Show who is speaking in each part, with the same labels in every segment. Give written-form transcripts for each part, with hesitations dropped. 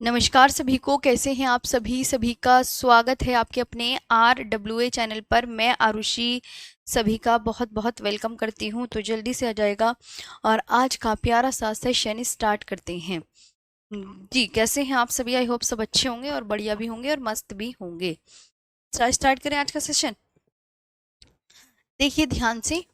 Speaker 1: नमस्कार सभी को, कैसे हैं आप सभी? सभी का स्वागत है आपके अपने RWA चैनल पर। मैं आरुषि सभी का बहुत बहुत वेलकम करती हूं। तो जल्दी से आ जाएगा और आज का प्यारा सा सेशन स्टार्ट करते हैं। जी, कैसे हैं आप सभी? आई होप सब अच्छे होंगे और बढ़िया भी होंगे और मस्त भी होंगे। स्टार्ट करें आज का सेशन। देखिए ध्यान से।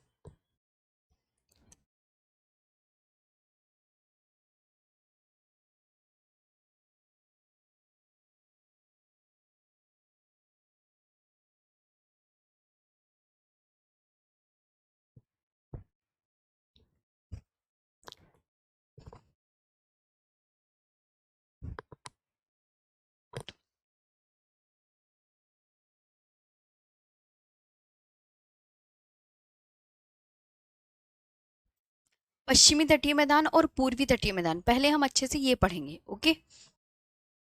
Speaker 1: पश्चिमी तटीय मैदान और पूर्वी तटीय मैदान, पहले हम अच्छे से ये पढ़ेंगे। ओके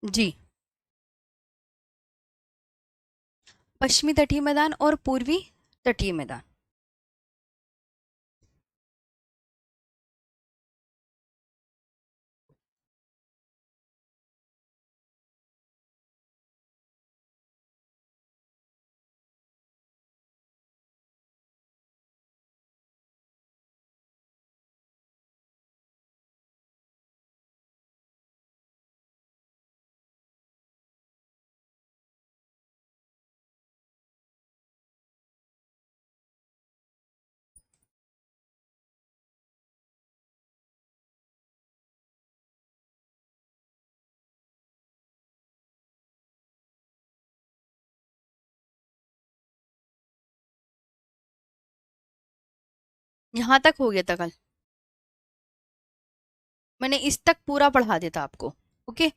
Speaker 1: जी। पश्चिमी तटीय मैदान और पूर्वी तटीय मैदान। यहाँ तक हो गया था कल। मैंने इस तक पूरा पढ़ा दिया था आपको। ओके।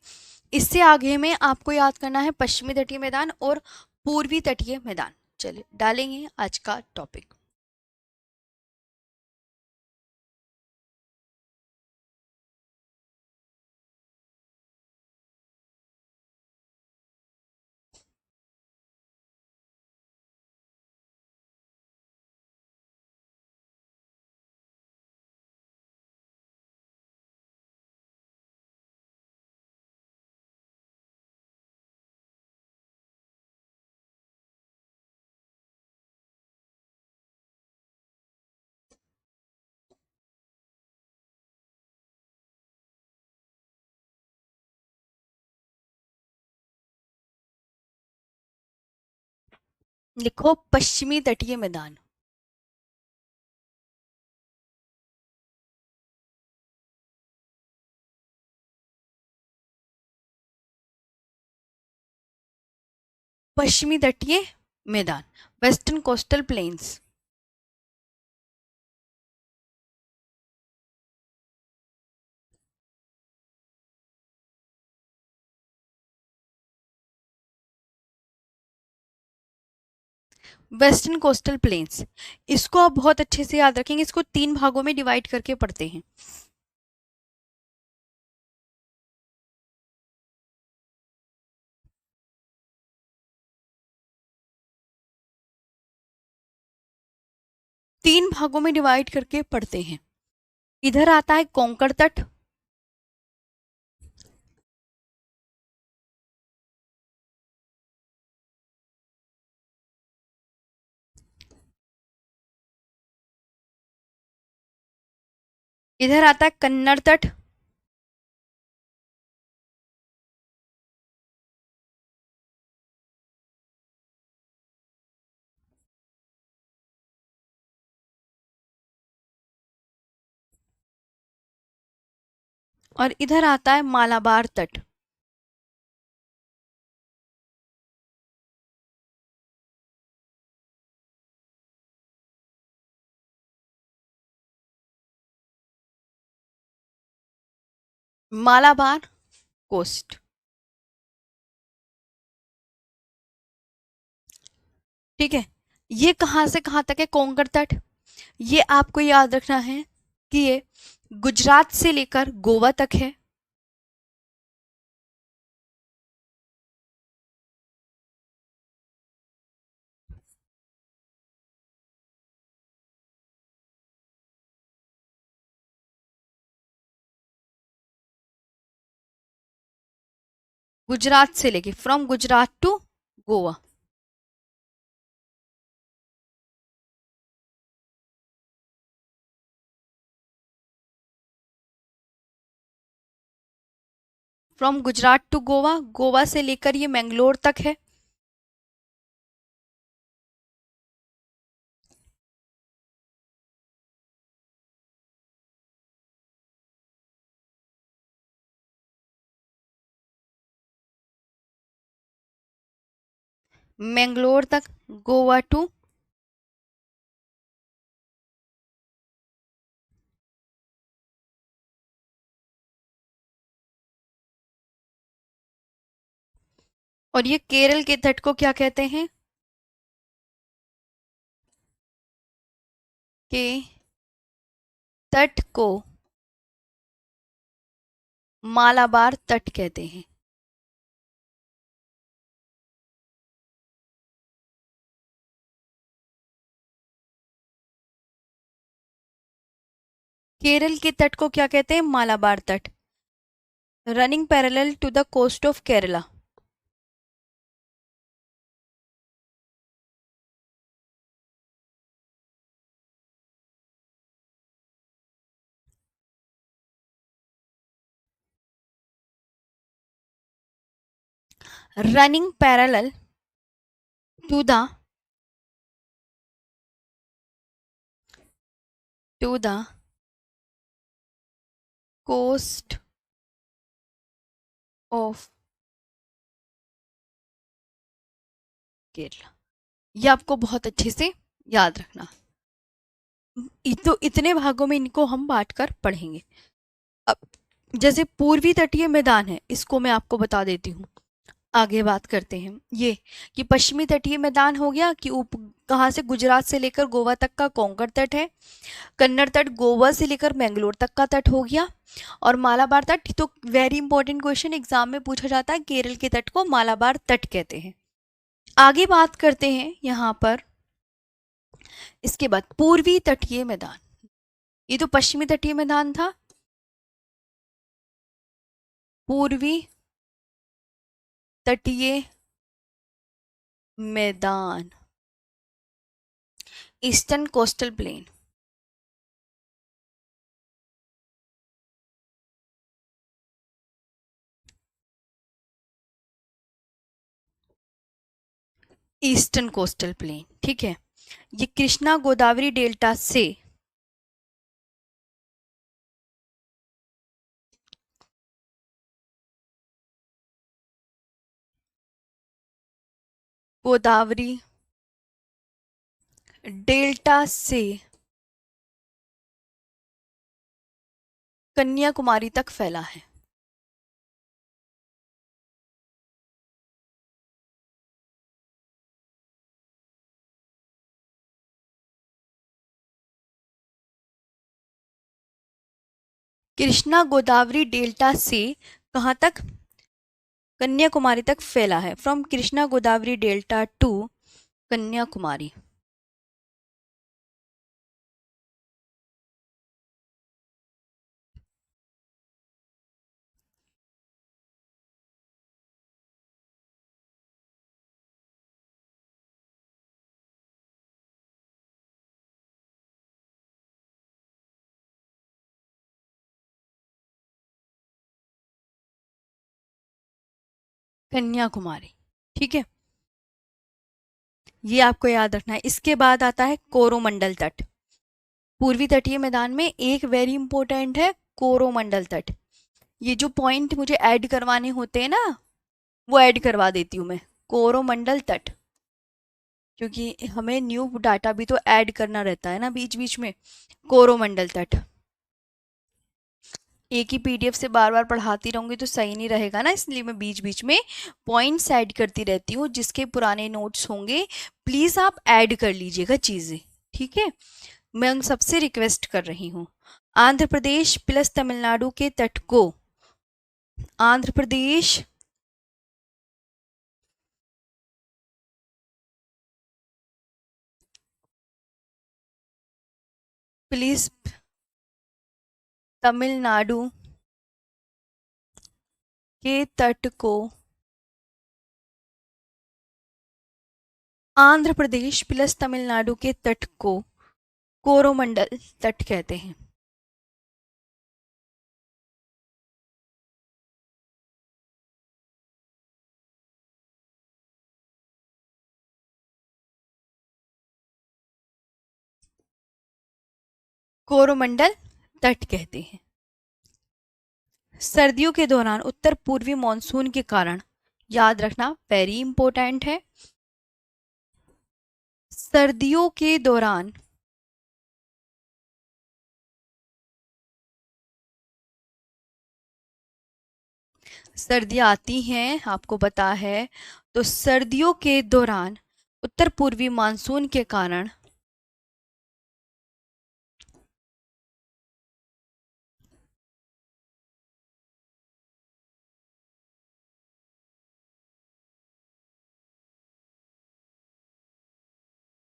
Speaker 1: इससे आगे में आपको याद करना है पश्चिमी तटीय मैदान और पूर्वी तटीय मैदान। चलिए डालेंगे आज का टॉपिक। लिखो पश्चिमी तटीय मैदान। पश्चिमी तटीय मैदान, western coastal planes. Western coastal planes, इसको आप बहुत अच्छे से याद रखेंगे। इसको 3 भागों में डिवाइड करके पढ़ते हैं। तीन भागों में डिवाइड करके पढ़ते हैं। इधर आता है कोंकण तट। इधर आता है कन्नड़ तट। और इधर आता है मालाबार तट। मालाबार कोस्ट। ठीक है। ये कहाँ से कहाँ तक है? कोंकण तट। ये आपको याद रखना है कि ये गुजरात से लेकर गोवा तक है। गुजरात से लेके, from Gujarat to Goa. From Gujarat to Goa, Goa से लेकर ये मैंगलोर तक है। मैंगलोर तक, गोवा टू, और ये केरल के तट को क्या कहते हैं? के तट को मालाबार तट कहते हैं। केरल के तट को क्या कहते हैं? मालाबार तट। Running parallel to the coast of Kerala. Running parallel to the coast of Kerala. ये आपको बहुत अच्छे से याद रखना। तो इतने भागों में इनको हम बांट कर पढ़ेंगे। अब जैसे पूर्वी तटीय मैदान है, इसको मैं आपको बता देती हूँ। आगे बात करते हैं। ये पश्चिमी तटीय मैदान हो गया कि कहाँ से, गुजरात से लेकर गोवा तक का कोंकण तट है। कन्नड़ तट गोवा से लेकर मैंगलोर तक का तट हो गया। और मालाबार तट, तो वेरी इंपॉर्टेंट क्वेश्चन एग्जाम में पूछा जाता है, केरल के तट को मालाबार तट कहते हैं। आगे बात करते हैं यहाँ पर। इसके बाद पूर्वी तटीय मैदान, ये तो पश्चिमी तटीय मैदान था। पूर्वी तटीय मैदान, eastern coastal plain. Eastern coastal plain, ठीक है। ये कृष्णा गोदावरी डेल्टा से गोदावरी डेल्टा से कन्याकुमारी तक फैला है। कृष्णा गोदावरी डेल्टा से कहाँ तक? कन्याकुमारी तक फैला है। From Krishna Godavari delta to Kanyakumari. Kanyakumari, ठीक है, ये आपको याद रखना है। इसके बाद आता है कोरोमंडल तट। पूर्वी तटीय मैदान में एक वेरी इंपॉर्टेंट है कोरोमंडल तट। ये जो पॉइंट मुझे ऐड करवाने होते हैं ना, वो ऐड करवा देती हूँ मैं। कोरोमंडल तट, क्योंकि हमें न्यू डाटा भी तो ऐड करना रहता है ना बीच बीच में। कोरोमंडल तट, एक ही पीडीएफ से बार बार पढ़ाती रहूंगी तो सही नहीं रहेगा ना, इसलिए मैं बीच बीच में पॉइंट्स ऐड करती रहती हूँ। जिसके पुराने नोट्स होंगे प्लीज़ आप ऐड कर लीजिएगा चीज़ें, ठीक है। मैं उन सबसे रिक्वेस्ट कर रही हूँ। आंध्र प्रदेश प्लस तमिलनाडु के तट को, आंध्र प्रदेश प्लीज तमिलनाडु के तट को आंध्र प्रदेश प्लस तमिलनाडु के तट को कोरोमंडल तट कहते हैं। कोरोमंडल तट कहते हैं। सर्दियों के दौरान उत्तर पूर्वी मॉनसून के कारण, याद रखना वेरी इंपॉर्टेंट है, सर्दियों के दौरान सर्दियाँ आती हैं, आपको पता है। तो सर्दियों के दौरान उत्तर पूर्वी मानसून के कारण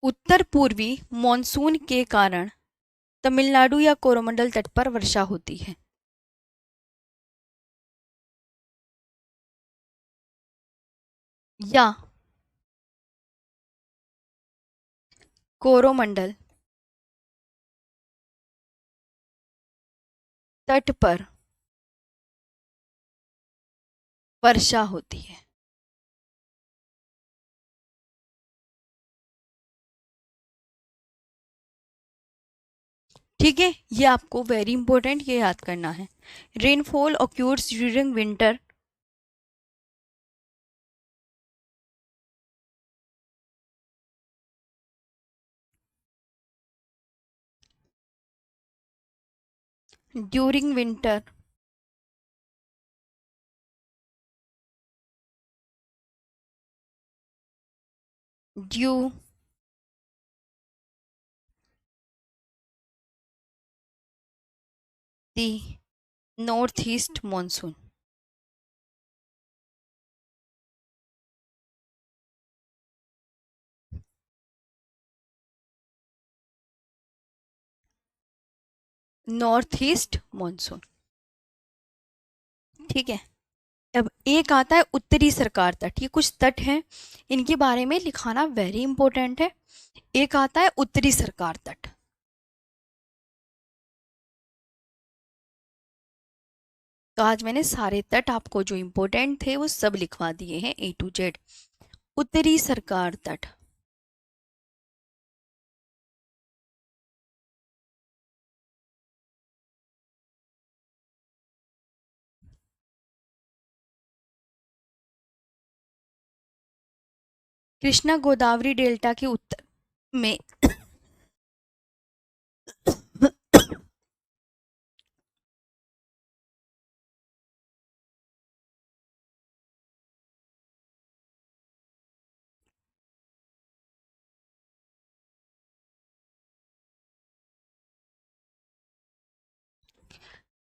Speaker 1: उत्तर पूर्वी मॉनसून के कारण तमिलनाडु या कोरोमंडल तट पर वर्षा होती है। या कोरोमंडल तट पर वर्षा होती है। ठीक है, ये आपको वेरी इंपॉर्टेंट ये याद करना है। Rainfall occurs during winter during winter due the north east monsoon. North east monsoon, ठीक है। अब एक आता है उत्तरी सरकार तट, ये कुछ तट हैं, इनके बारे में लिखाना वेरी इंपॉर्टेंट है। एक आता है उत्तरी सरकार तट। तो आज मैंने सारे तट आपको जो इंपॉर्टेंट थे वो सब लिखवा दिए हैं A to Z। उत्तरी सरकार तट, कृष्णा गोदावरी डेल्टा के उत्तर में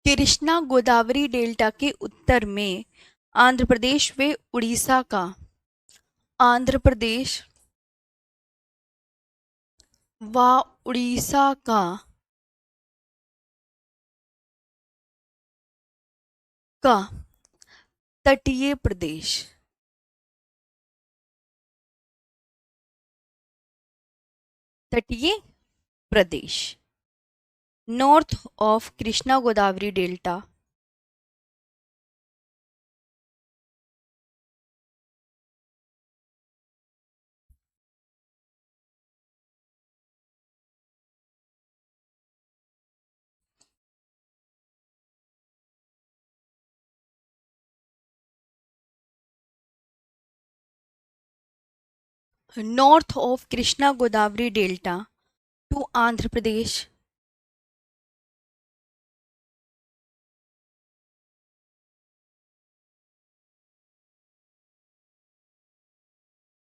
Speaker 1: कृष्णा गोदावरी डेल्टा के उत्तर में आंध्र प्रदेश व उड़ीसा का आंध्र प्रदेश व उड़ीसा का तटीय प्रदेश, तटीय प्रदेश north of Krishna Godavari delta north of Krishna Godavari delta to Andhra Pradesh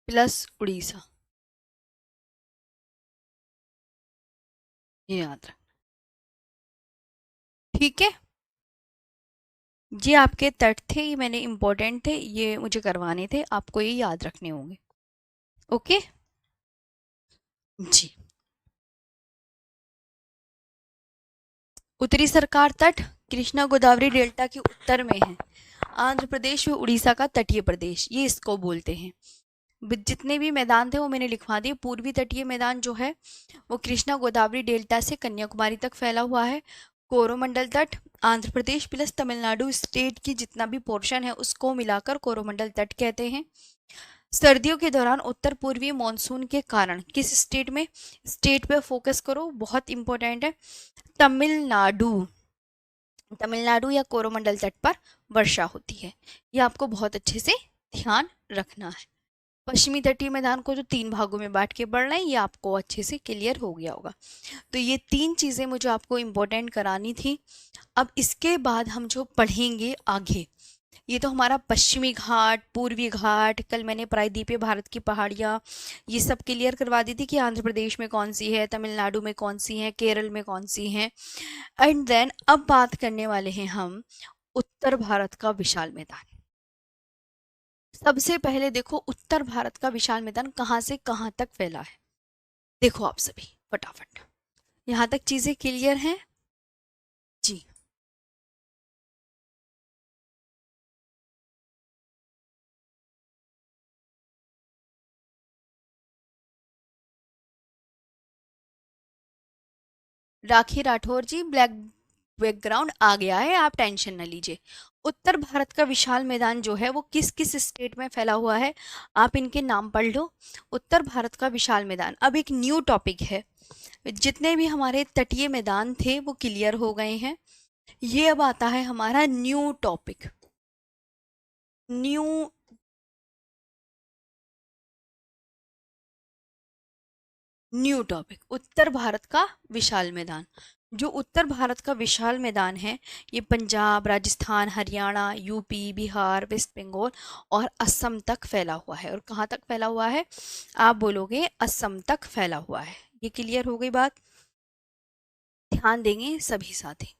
Speaker 1: plus Orissa, ये याद रख, ठीक है। ये आपके तट थे, ये मैंने इंपॉर्टेंट थे, ये मुझे करवाने थे, आपको ये याद रखने होंगे। ओके जी। उत्तरी सरकार तट कृष्णा गोदावरी डेल्टा के उत्तर में है, आंध्र प्रदेश व उड़ीसा का तटीय प्रदेश, ये इसको बोलते हैं। जितने भी मैदान थे वो मैंने लिखवा दिए। पूर्वी तटीय मैदान जो है वो कृष्णा गोदावरी डेल्टा से कन्याकुमारी तक फैला हुआ है। कोरोमंडल तट आंध्र प्रदेश प्लस तमिलनाडु स्टेट की जितना भी पोर्शन है उसको मिलाकर कोरोमंडल तट कहते हैं। सर्दियों के दौरान उत्तर पूर्वी मॉनसून के कारण किस स्टेट में, स्टेट पे फोकस करो, बहुत इंपॉर्टेंट है, तमिलनाडु, तमिलनाडु या कोरोमंडल तट पर वर्षा होती है। ये आपको बहुत अच्छे से ध्यान रखना है। पश्चिमी तटीय मैदान को जो 3 भागों में बांट के पढ़ना है ये आपको अच्छे से क्लियर हो गया होगा। तो ये 3 चीज़ें मुझे आपको इम्पोर्टेंट करानी थी। अब इसके बाद हम जो पढ़ेंगे आगे, ये तो हमारा पश्चिमी घाट, पूर्वी घाट, कल मैंने प्रायद्वीपीय भारत की पहाड़ियाँ ये सब क्लियर करवा दी थी कि आंध्र प्रदेश में कौन सी है, तमिलनाडु में कौन सी है, केरल में कौन सी है। एंड देन अब बात करने वाले हैं हम उत्तर भारत का विशाल मैदान। सबसे पहले देखो उत्तर भारत का विशाल मैदान कहाँ से कहाँ तक फैला है। देखो आप सभी फटाफट, यहाँ तक चीजें क्लियर हैं जी। राखी राठौर जी, ब्लैक बैकग्राउंड आ गया है, आप टेंशन न लीजिए। उत्तर भारत का विशाल मैदान जो है वो किस किस स्टेट में फैला हुआ है, आप इनके नाम पढ़ लो। उत्तर भारत का विशाल मैदान अब एक न्यू टॉपिक है। जितने भी हमारे तटीय मैदान थे वो क्लियर हो गए हैं। ये अब आता है हमारा new topic, new new topic उत्तर भारत का विशाल मैदान। जो उत्तर भारत का विशाल मैदान है ये पंजाब, राजस्थान, हरियाणा, यूपी, बिहार, वेस्ट बंगाल और असम तक फैला हुआ है। और कहाँ तक फैला हुआ है, आप बोलोगे असम तक फैला हुआ है। ये क्लियर हो गई बात, ध्यान देंगे सभी साथी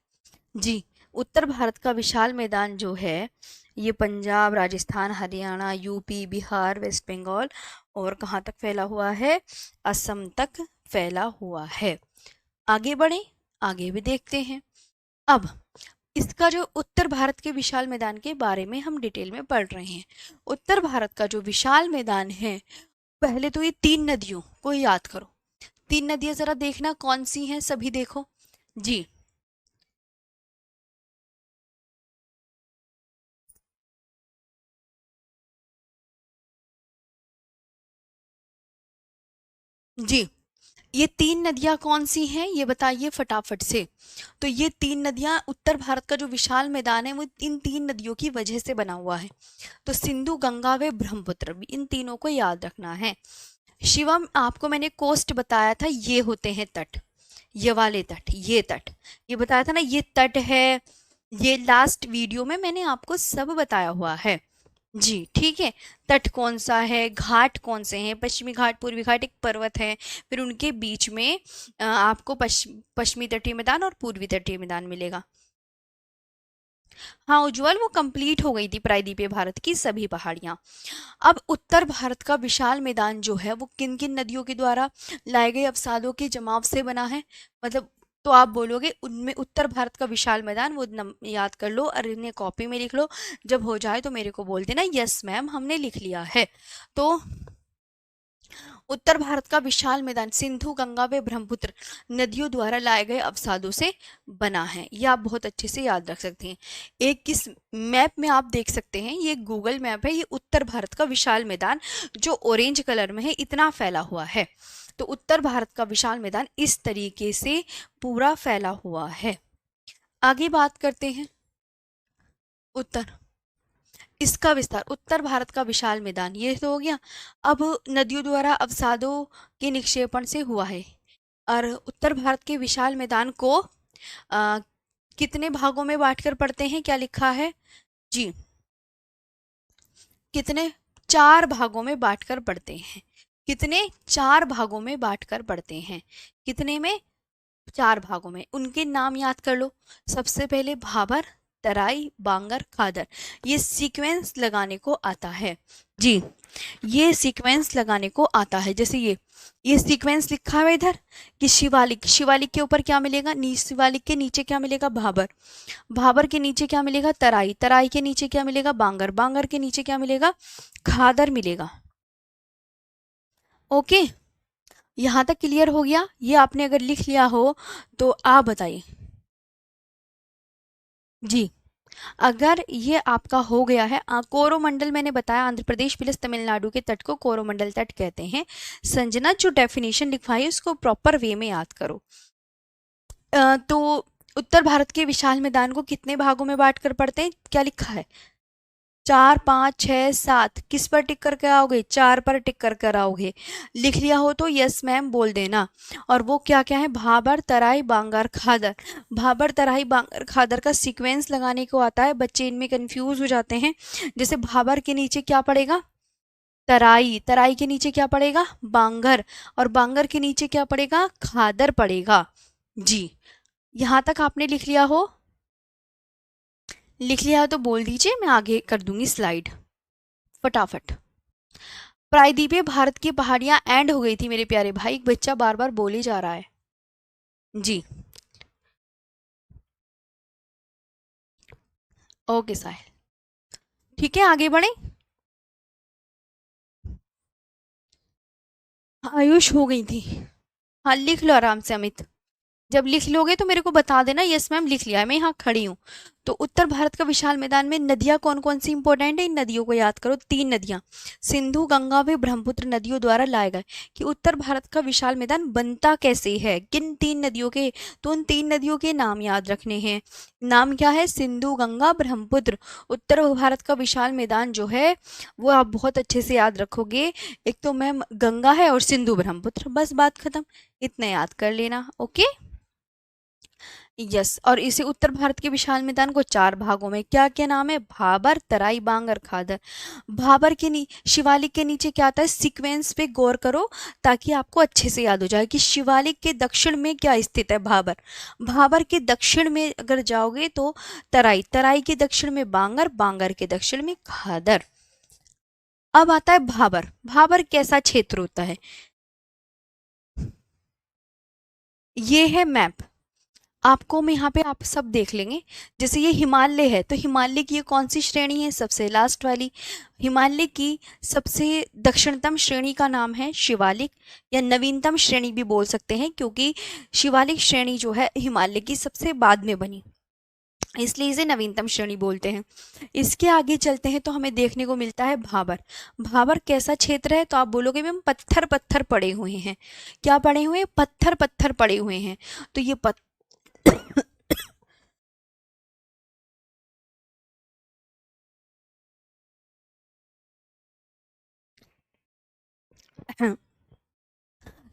Speaker 1: जी। उत्तर भारत का विशाल मैदान जो है ये पंजाब, राजस्थान, हरियाणा, यूपी, बिहार, वेस्ट बंगाल और कहाँ तक फैला हुआ है, असम तक फैला हुआ है। आगे बढ़े, आगे भी देखते हैं। अब इसका जो उत्तर भारत के विशाल मैदान के बारे में हम डिटेल में पढ़ रहे हैं। उत्तर भारत का जो विशाल मैदान है, पहले तो ये 3 नदियों को याद करो। 3 नदियां जरा देखना कौन सी हैं, सभी देखो जी। जी, ये 3 नदियां कौन सी हैं ये बताइए फटाफट से। तो ये 3 नदियां, उत्तर भारत का जो विशाल मैदान है वो इन 3 नदियों की वजह से बना हुआ है। तो सिंधु, गंगा व ब्रह्मपुत्र, इन तीनों को याद रखना है। शिवम, आपको मैंने कोस्ट बताया था, ये होते हैं तट, ये वाले तट, ये तट, ये बताया था ना, ये तट है। ये लास्ट वीडियो में मैंने आपको सब बताया हुआ है जी, ठीक है। तट कौन सा है, घाट कौन से हैं, पश्चिमी घाट, पूर्वी घाट, एक पर्वत है, फिर उनके बीच में आपको पश्चिमी तटीय मैदान और पूर्वी तटीय मैदान मिलेगा। हाँ उज्जवल, वो कंप्लीट हो गई थी प्रायद्वीपीय भारत की सभी पहाड़ियाँ। अब उत्तर भारत का विशाल मैदान जो है वो किन किन नदियों के द्वारा लाए गए अवसादों के जमाव से बना है, मतलब तो आप बोलोगे उनमें उत्तर भारत का विशाल मैदान, वो याद कर लो और इन्हें कॉपी में लिख लो। जब हो जाए तो मेरे को बोल देना यस मैम हमने लिख लिया है। तो उत्तर भारत का विशाल मैदान सिंधु, गंगा व ब्रह्मपुत्र नदियों द्वारा लाए गए अवसादों से बना है। ये आप बहुत अच्छे से याद रख सकते हैं। एक किस मैप में आप देख सकते हैं, ये गूगल मैप है, ये उत्तर भारत का विशाल मैदान जो ऑरेंज कलर में है इतना फैला हुआ है। तो उत्तर भारत का विशाल मैदान इस तरीके से पूरा फैला हुआ है। आगे बात करते हैं उत्तर, इसका विस्तार, उत्तर भारत का विशाल मैदान ये तो हो गया। अब नदियों द्वारा अवसादों के निक्षेपण से हुआ है। और उत्तर भारत के विशाल मैदान को कितने भागों में बांटकर पढ़ते हैं, क्या लिखा है जी, कितने, 4 भागों में बांटकर पढ़ते हैं। कितने, 4 भागों में बांटकर पढ़ते हैं। कितने में, 4 भागों में। उनके नाम याद कर लो। सबसे पहले भाबर, तराई, बांगर, खादर। ये सीक्वेंस लगाने को आता है जी, ये सीक्वेंस लगाने को आता है। जैसे ये सीक्वेंस लिखा है इधर कि शिवालिक, शिवालिक के ऊपर क्या मिलेगा, शिवालिक के नीचे क्या मिलेगा, भाबर, भाबर के नीचे क्या मिलेगा, तराई, तराई के नीचे क्या मिलेगा, बांगर, बांगर के नीचे क्या मिलेगा, खादर मिलेगा। ओके, यहाँ तक क्लियर हो गया? ये आपने अगर लिख लिया हो तो आप बताइए जी। अगर ये आपका हो गया है, कोरोमंडल मैंने बताया आंध्र प्रदेश प्लस तमिलनाडु के तट को कोरोमंडल तट कहते हैं। संजना जो डेफिनेशन लिखवाई उसको प्रॉपर वे में याद करो। तो उत्तर भारत के विशाल मैदान को कितने भागों में बांट कर पढ़ते हैं? क्या लिखा है? 4, 5, 6, 7। किस पर टिक करके आओगे? 4 पर टिक करके आओगे। लिख लिया हो तो यस मैम बोल देना। और वो क्या क्या है? भाबर, तराई, बांगर, खादर। भाबर, तराई, बांगर, खादर का सीक्वेंस लगाने को आता है, बच्चे इनमें कंफ्यूज हो जाते हैं। जैसे भाबर के नीचे क्या पड़ेगा? तराई। तराई के नीचे क्या पड़ेगा? बांगर। और बांगर के नीचे क्या पड़ेगा? खादर पड़ेगा जी। यहां तक आपने लिख लिया हो? लिख लिया हो तो बोल दीजिए, मैं आगे कर दूंगी स्लाइड फटाफट। प्रायद्वीपीय भारत की पहाड़ियां एंड हो गई थी मेरे प्यारे भाई, एक बच्चा बार बार बोले जा रहा है जी। ओके साहिल, ठीक है आगे बढ़े। आयुष हो गई थी। हाँ लिख लो आराम से अमित, जब लिख लोगे तो मेरे को बता देना यस मैम लिख लिया है, मैं यहाँ खड़ी हूँ। तो उत्तर भारत का विशाल मैदान में नदियां कौन कौन सी इंपॉर्टेंट है? इन नदियों को याद करो। 3 नदियां सिंधु, गंगा व ब्रह्मपुत्र नदियों द्वारा लाए गए। कि उत्तर भारत का विशाल मैदान बनता कैसे है? किन 3 नदियों के? तो उन 3 नदियों के नाम याद रखने हैं। नाम क्या है? सिंधु, गंगा, ब्रह्मपुत्र। उत्तर भारत का विशाल मैदान जो है वो आप बहुत अच्छे से याद रखोगे। एक तो मैम गंगा है और सिंधु, ब्रह्मपुत्र, बस बात खत्म। इतना याद कर लेना। Okay yes. और इसे उत्तर भारत के विशाल मैदान को 4 भागों में क्या क्या नाम है? भाबर, तराई, बांगर, खादर। भाबर के शिवालिक के नीचे क्या आता है? सीक्वेंस पे गौर करो ताकि आपको अच्छे से याद हो जाए कि शिवालिक के दक्षिण में क्या स्थित है? भाबर। भाबर के दक्षिण में अगर जाओगे तो तराई, तराई के दक्षिण में बांगर, बांगर के दक्षिण में खादर। अब आता है भाबर। भाबर कैसा क्षेत्र होता है? ये है मैप, आपको मैं यहाँ पे आप सब देख लेंगे। जैसे ये हिमालय है तो हिमालय की ये कौन सी श्रेणी है? सबसे लास्ट वाली। हिमालय की सबसे दक्षिणतम श्रेणी का नाम है शिवालिक, या नवीनतम श्रेणी भी बोल सकते हैं क्योंकि शिवालिक श्रेणी जो है हिमालय की सबसे बाद में बनी, इसलिए इसे नवीनतम श्रेणी बोलते हैं। इसके आगे चलते हैं तो हमें देखने को मिलता है भाबर। भाबर कैसा क्षेत्र है? तो आप बोलोगे मैम पत्थर पत्थर पड़े हुए हैं। क्या पड़े हुए हैं? पत्थर पत्थर पड़े हुए हैं। तो ये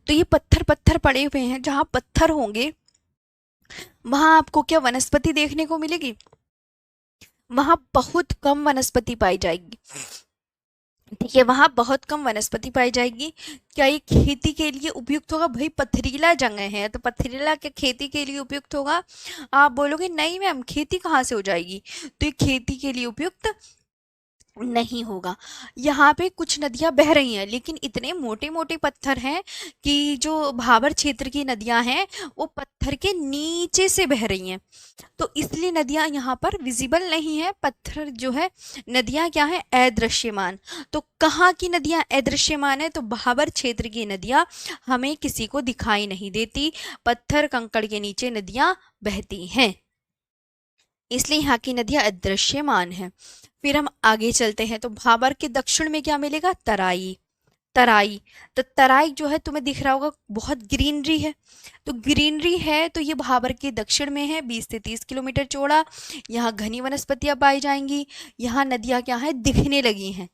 Speaker 1: तो ये पत्थर पत्थर पड़े हुए हैं, जहां पत्थर होंगे वहां आपको क्या वनस्पति देखने को मिलेगी? वहां बहुत कम वनस्पति पाई जाएगी। ठीक है, वहां बहुत कम वनस्पति पाई जाएगी। क्या ये खेती के लिए उपयुक्त होगा? भाई पथरीला जगह है तो पथरीला क्या खेती के लिए उपयुक्त होगा? आप बोलोगे नहीं मैम खेती कहाँ से हो जाएगी, तो ये खेती के लिए उपयुक्त नहीं होगा। यहाँ पे कुछ नदियां बह रही हैं लेकिन इतने मोटे मोटे पत्थर हैं कि जो भाबर क्षेत्र की नदियां हैं वो पत्थर के नीचे से बह रही हैं, तो इसलिए नदियां यहाँ पर विजिबल नहीं है। पत्थर जो है, नदियां क्या है? अदृश्यमान। तो कहाँ की नदियां अदृश्यमान है? तो भाबर क्षेत्र की नदियां हमें किसी को दिखाई नहीं देती, पत्थर कंकड़ के नीचे नदियां बहती हैं, इसलिए यहाँ की नदियां अदृश्यमान है। फिर हम आगे चलते हैं तो भाबर के दक्षिण में क्या मिलेगा? तराई। तराई, तो तराई जो है तुम्हें दिख रहा होगा बहुत ग्रीनरी है, तो ग्रीनरी है तो ये भाबर के दक्षिण में है, 20 से 30 किलोमीटर चौड़ा। यहाँ घनी वनस्पतियां पाई जाएंगी। यहाँ नदियां क्या है? दिखने लगी हैं।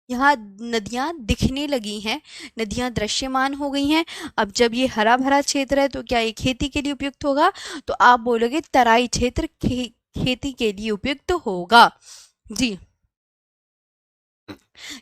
Speaker 1: यहाँ नदियां दिखने लगी हैं, नदियां दृश्यमान हो गई हैं। अब जब ये हरा भरा क्षेत्र है तो क्या ये खेती के लिए उपयुक्त होगा? तो आप बोलोगे तराई क्षेत्र खेती के लिए उपयुक्त होगा जी।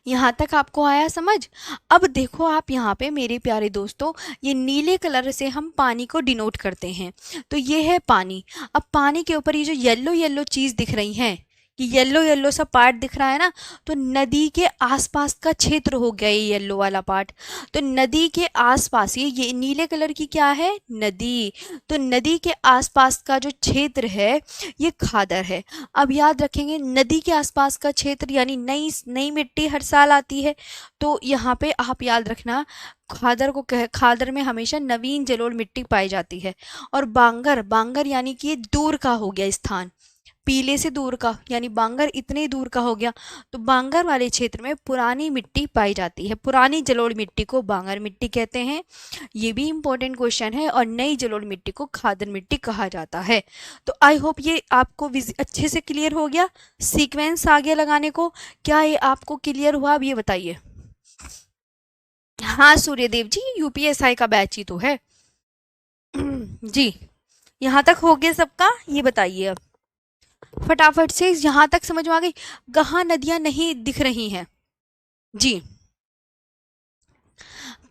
Speaker 1: यहाँ तक आपको आया समझ? अब देखो आप यहाँ पे मेरे प्यारे दोस्तों, ये नीले कलर से हम पानी को डिनोट करते हैं, तो ये है पानी। अब पानी के ऊपर ये जो येलो येलो चीज दिख रही है, कि येलो येलो सा पार्ट दिख रहा है ना, तो नदी के आसपास का क्षेत्र हो गया ये येलो वाला पार्ट। तो नदी के आसपास ये नीले कलर की क्या है, नदी। तो नदी के आसपास का जो क्षेत्र है ये खादर है। अब याद रखेंगे नदी के आसपास का क्षेत्र यानी नई नई मिट्टी हर साल आती है, तो यहाँ पे आप याद रखना खादर में हमेशा नवीन जलोढ़ मिट्टी पाई जाती है। और बांगर बांगर यानी कि ये दूर का हो गया स्थान, पीले से दूर का, यानी बांगर इतने दूर का हो गया, तो बांगर वाले क्षेत्र में पुरानी मिट्टी पाई जाती है। पुरानी जलोढ़ मिट्टी को बांगर मिट्टी कहते हैं, ये भी इंपॉर्टेंट क्वेश्चन है। और नई जलोढ़ मिट्टी को खादर मिट्टी कहा जाता है। तो आई होप ये आपको अच्छे से क्लियर हो गया, सीक्वेंस आगे लगाने को। क्या ये आपको क्लियर हुआ, अब ये बताइए। हाँ सूर्यदेव जी, यूपीएसआई का बैच ही तो है। जी, यहाँ तक हो गया सबका, ये बताइए अब फटाफट से, यहाँ तक समझ में आ गई। कहाँ नदियां नहीं दिख रही हैं जी,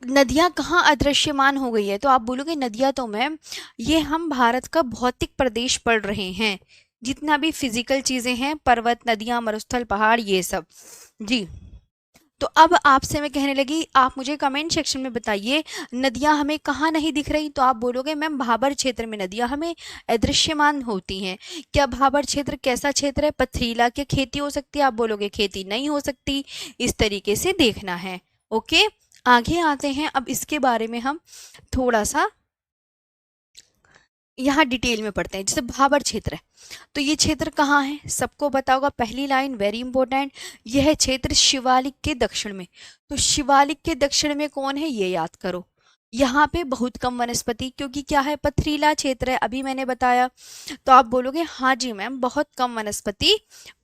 Speaker 1: नदियां कहाँ अदृश्यमान हो गई है, तो आप बोलोगे नदियां तो मैम ये हम भारत का भौतिक प्रदेश पढ़ रहे हैं, जितना भी फिजिकल चीजें हैं, पर्वत, नदियां, मरुस्थल, पहाड़, ये सब जी। तो अब आपसे मैं कहने लगी, आप मुझे कमेंट सेक्शन में बताइए नदियां हमें कहाँ नहीं दिख रही, तो आप बोलोगे मैम भाबर क्षेत्र में नदियां हमें अदृश्यमान होती हैं। क्या भाबर क्षेत्र कैसा क्षेत्र है, पथरीला, के खेती हो सकती है, आप बोलोगे खेती नहीं हो सकती। इस तरीके से देखना है। ओके, आगे आते हैं, अब इसके बारे में हम थोड़ा सा यहाँ डिटेल में पढ़ते हैं। जैसे भाबर क्षेत्र है, तो ये क्षेत्र कहाँ है, सबको पता होगा। पहली लाइन वेरी इंपॉर्टेंट, यह क्षेत्र शिवालिक के दक्षिण में। तो शिवालिक के दक्षिण में कौन है, ये याद करो। यहाँ पे बहुत कम वनस्पति, क्योंकि क्या है, पथरीला क्षेत्र है, अभी मैंने बताया। तो आप बोलोगे हाँ जी मैम, बहुत कम वनस्पति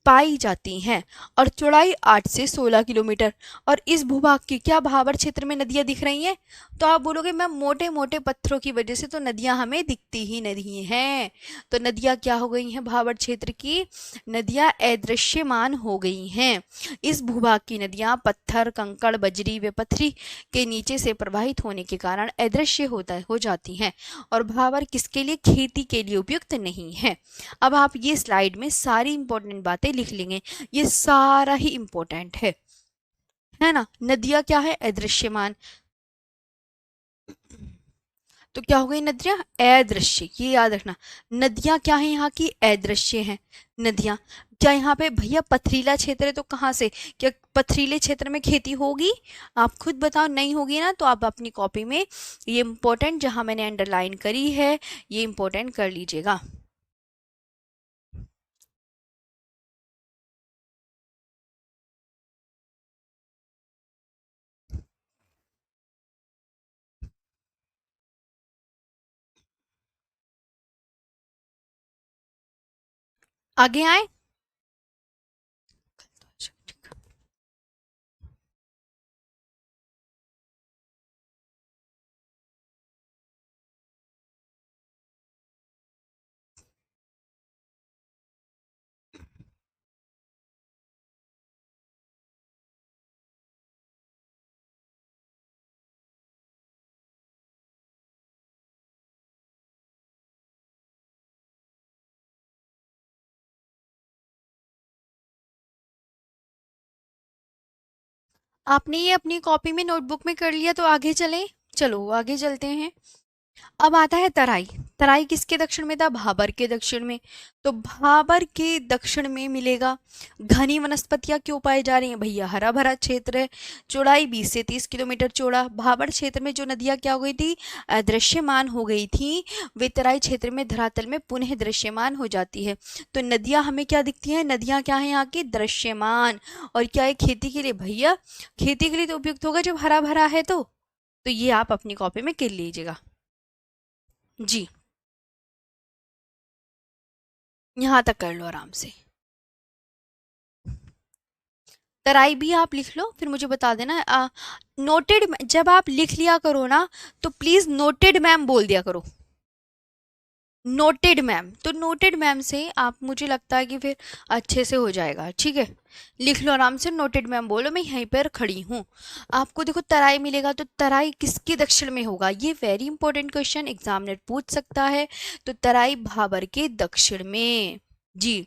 Speaker 1: पाई जाती हैं। और चौड़ाई 8 से 16 किलोमीटर। और इस भूभाग की क्या भाबर क्षेत्र में नदियां दिख रही हैं, तो आप बोलोगे मैम मोटे मोटे पत्थरों की वजह से तो नदियां हमें दिखती ही नहीं हैं। तो नदियां क्या हो गई हैं, भाबर क्षेत्र की नदियां अदृश्यमान हो गई हैं। इस भूभाग की नदियां पत्थर, कंकड़, बजरी व पथरी के नीचे से प्रवाहित होने के कारण अदृश्य हो जाती हैं। और भाबर किसके लिए, खेती के लिए उपयुक्त नहीं है। अब आप ये स्लाइड में सारी इंपॉर्टेंट बातें लिख लेंगे, ये सारा ही इंपॉर्टेंट है ना। नदियां क्या है, अदृश्यमान, तो क्या हो गई, नदियां अदृश्य, ये याद रखना। नदियां क्या है, यहाँ की अदृश्य हैं नदियां। क्या यहाँ पे भैया पथरीला क्षेत्र है, तो कहाँ से, क्या पथरीले क्षेत्र में खेती होगी, आप खुद बताओ, नहीं होगी ना। तो आप अपनी कॉपी में ये इंपॉर्टेंट जहां मैंने अंडरलाइन करी है, ये इंपॉर्टेंट कर लीजिएगा। आगे आए, आपने ये अपनी कॉपी में नोटबुक में कर लिया, तो आगे चले, चलो आगे चलते हैं। अब आता है तराई। तराई किसके दक्षिण में था, भाबर के दक्षिण में। तो भाबर के दक्षिण में मिलेगा, घनी वनस्पतियां क्यों पाई जा रही हैं भैया, हरा भरा क्षेत्र है। चौड़ाई 20 से 30 किलोमीटर चौड़ा। भाबर क्षेत्र में जो नदियां क्या हो गई थी, अदृश्यमान हो गई थी, वे तराई क्षेत्र में धरातल में पुनः दृश्यमान हो जाती है। तो नदियां हमें क्या दिखती हैं, नदियां क्या है यहाँ की, दृश्यमान। और क्या है, खेती के लिए भैया, खेती के लिए तो उपयुक्त होगा जब हरा भरा है। तो ये आप अपनी कॉपी में कर लीजिएगा जी, यहाँ तक कर लो आराम से। तराई भी आप लिख लो, फिर मुझे बता देना। नोटेड, जब आप लिख लिया करो ना, तो प्लीज नोटेड मैम बोल दिया करो, नोटेड मैम। तो नोटेड मैम से आप, मुझे लगता है कि फिर अच्छे से हो जाएगा, ठीक है। लिख लो आराम से, नोटेड मैम बोलो, मैं यहीं पर खड़ी हूँ। आपको देखो तराई मिलेगा, तो तराई किसके दक्षिण में होगा, ये वेरी इंपॉर्टेंट क्वेश्चन एग्जामिनर पूछ सकता है। तो तराई भाबर के दक्षिण में जी।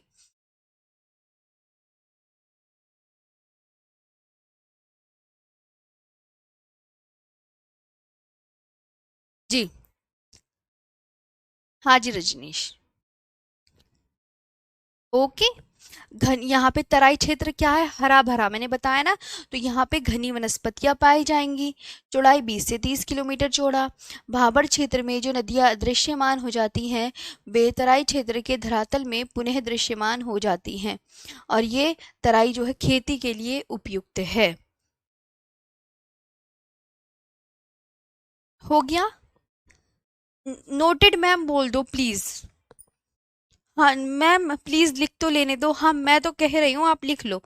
Speaker 1: जी। हाँ जी रजनीश। ओके। घन यहाँ पे तराई क्षेत्र क्या है, हरा भरा, मैंने बताया ना। तो यहाँ पे घनी वनस्पतियां पाई जाएंगी। चौड़ाई 20 से 30 किलोमीटर चौड़ा। भाबर क्षेत्र में जो नदियां दृश्यमान हो जाती हैं, वे तराई क्षेत्र के धरातल में पुनः दृश्यमान हो जाती हैं। और ये तराई जो है खेती के लिए उपयुक्त है। हो गया। नोटेड मैम बोल दो प्लीज। हाँ मैम प्लीज लिख तो लेने दो, हाँ मैं तो कह रही हूँ आप लिख लो।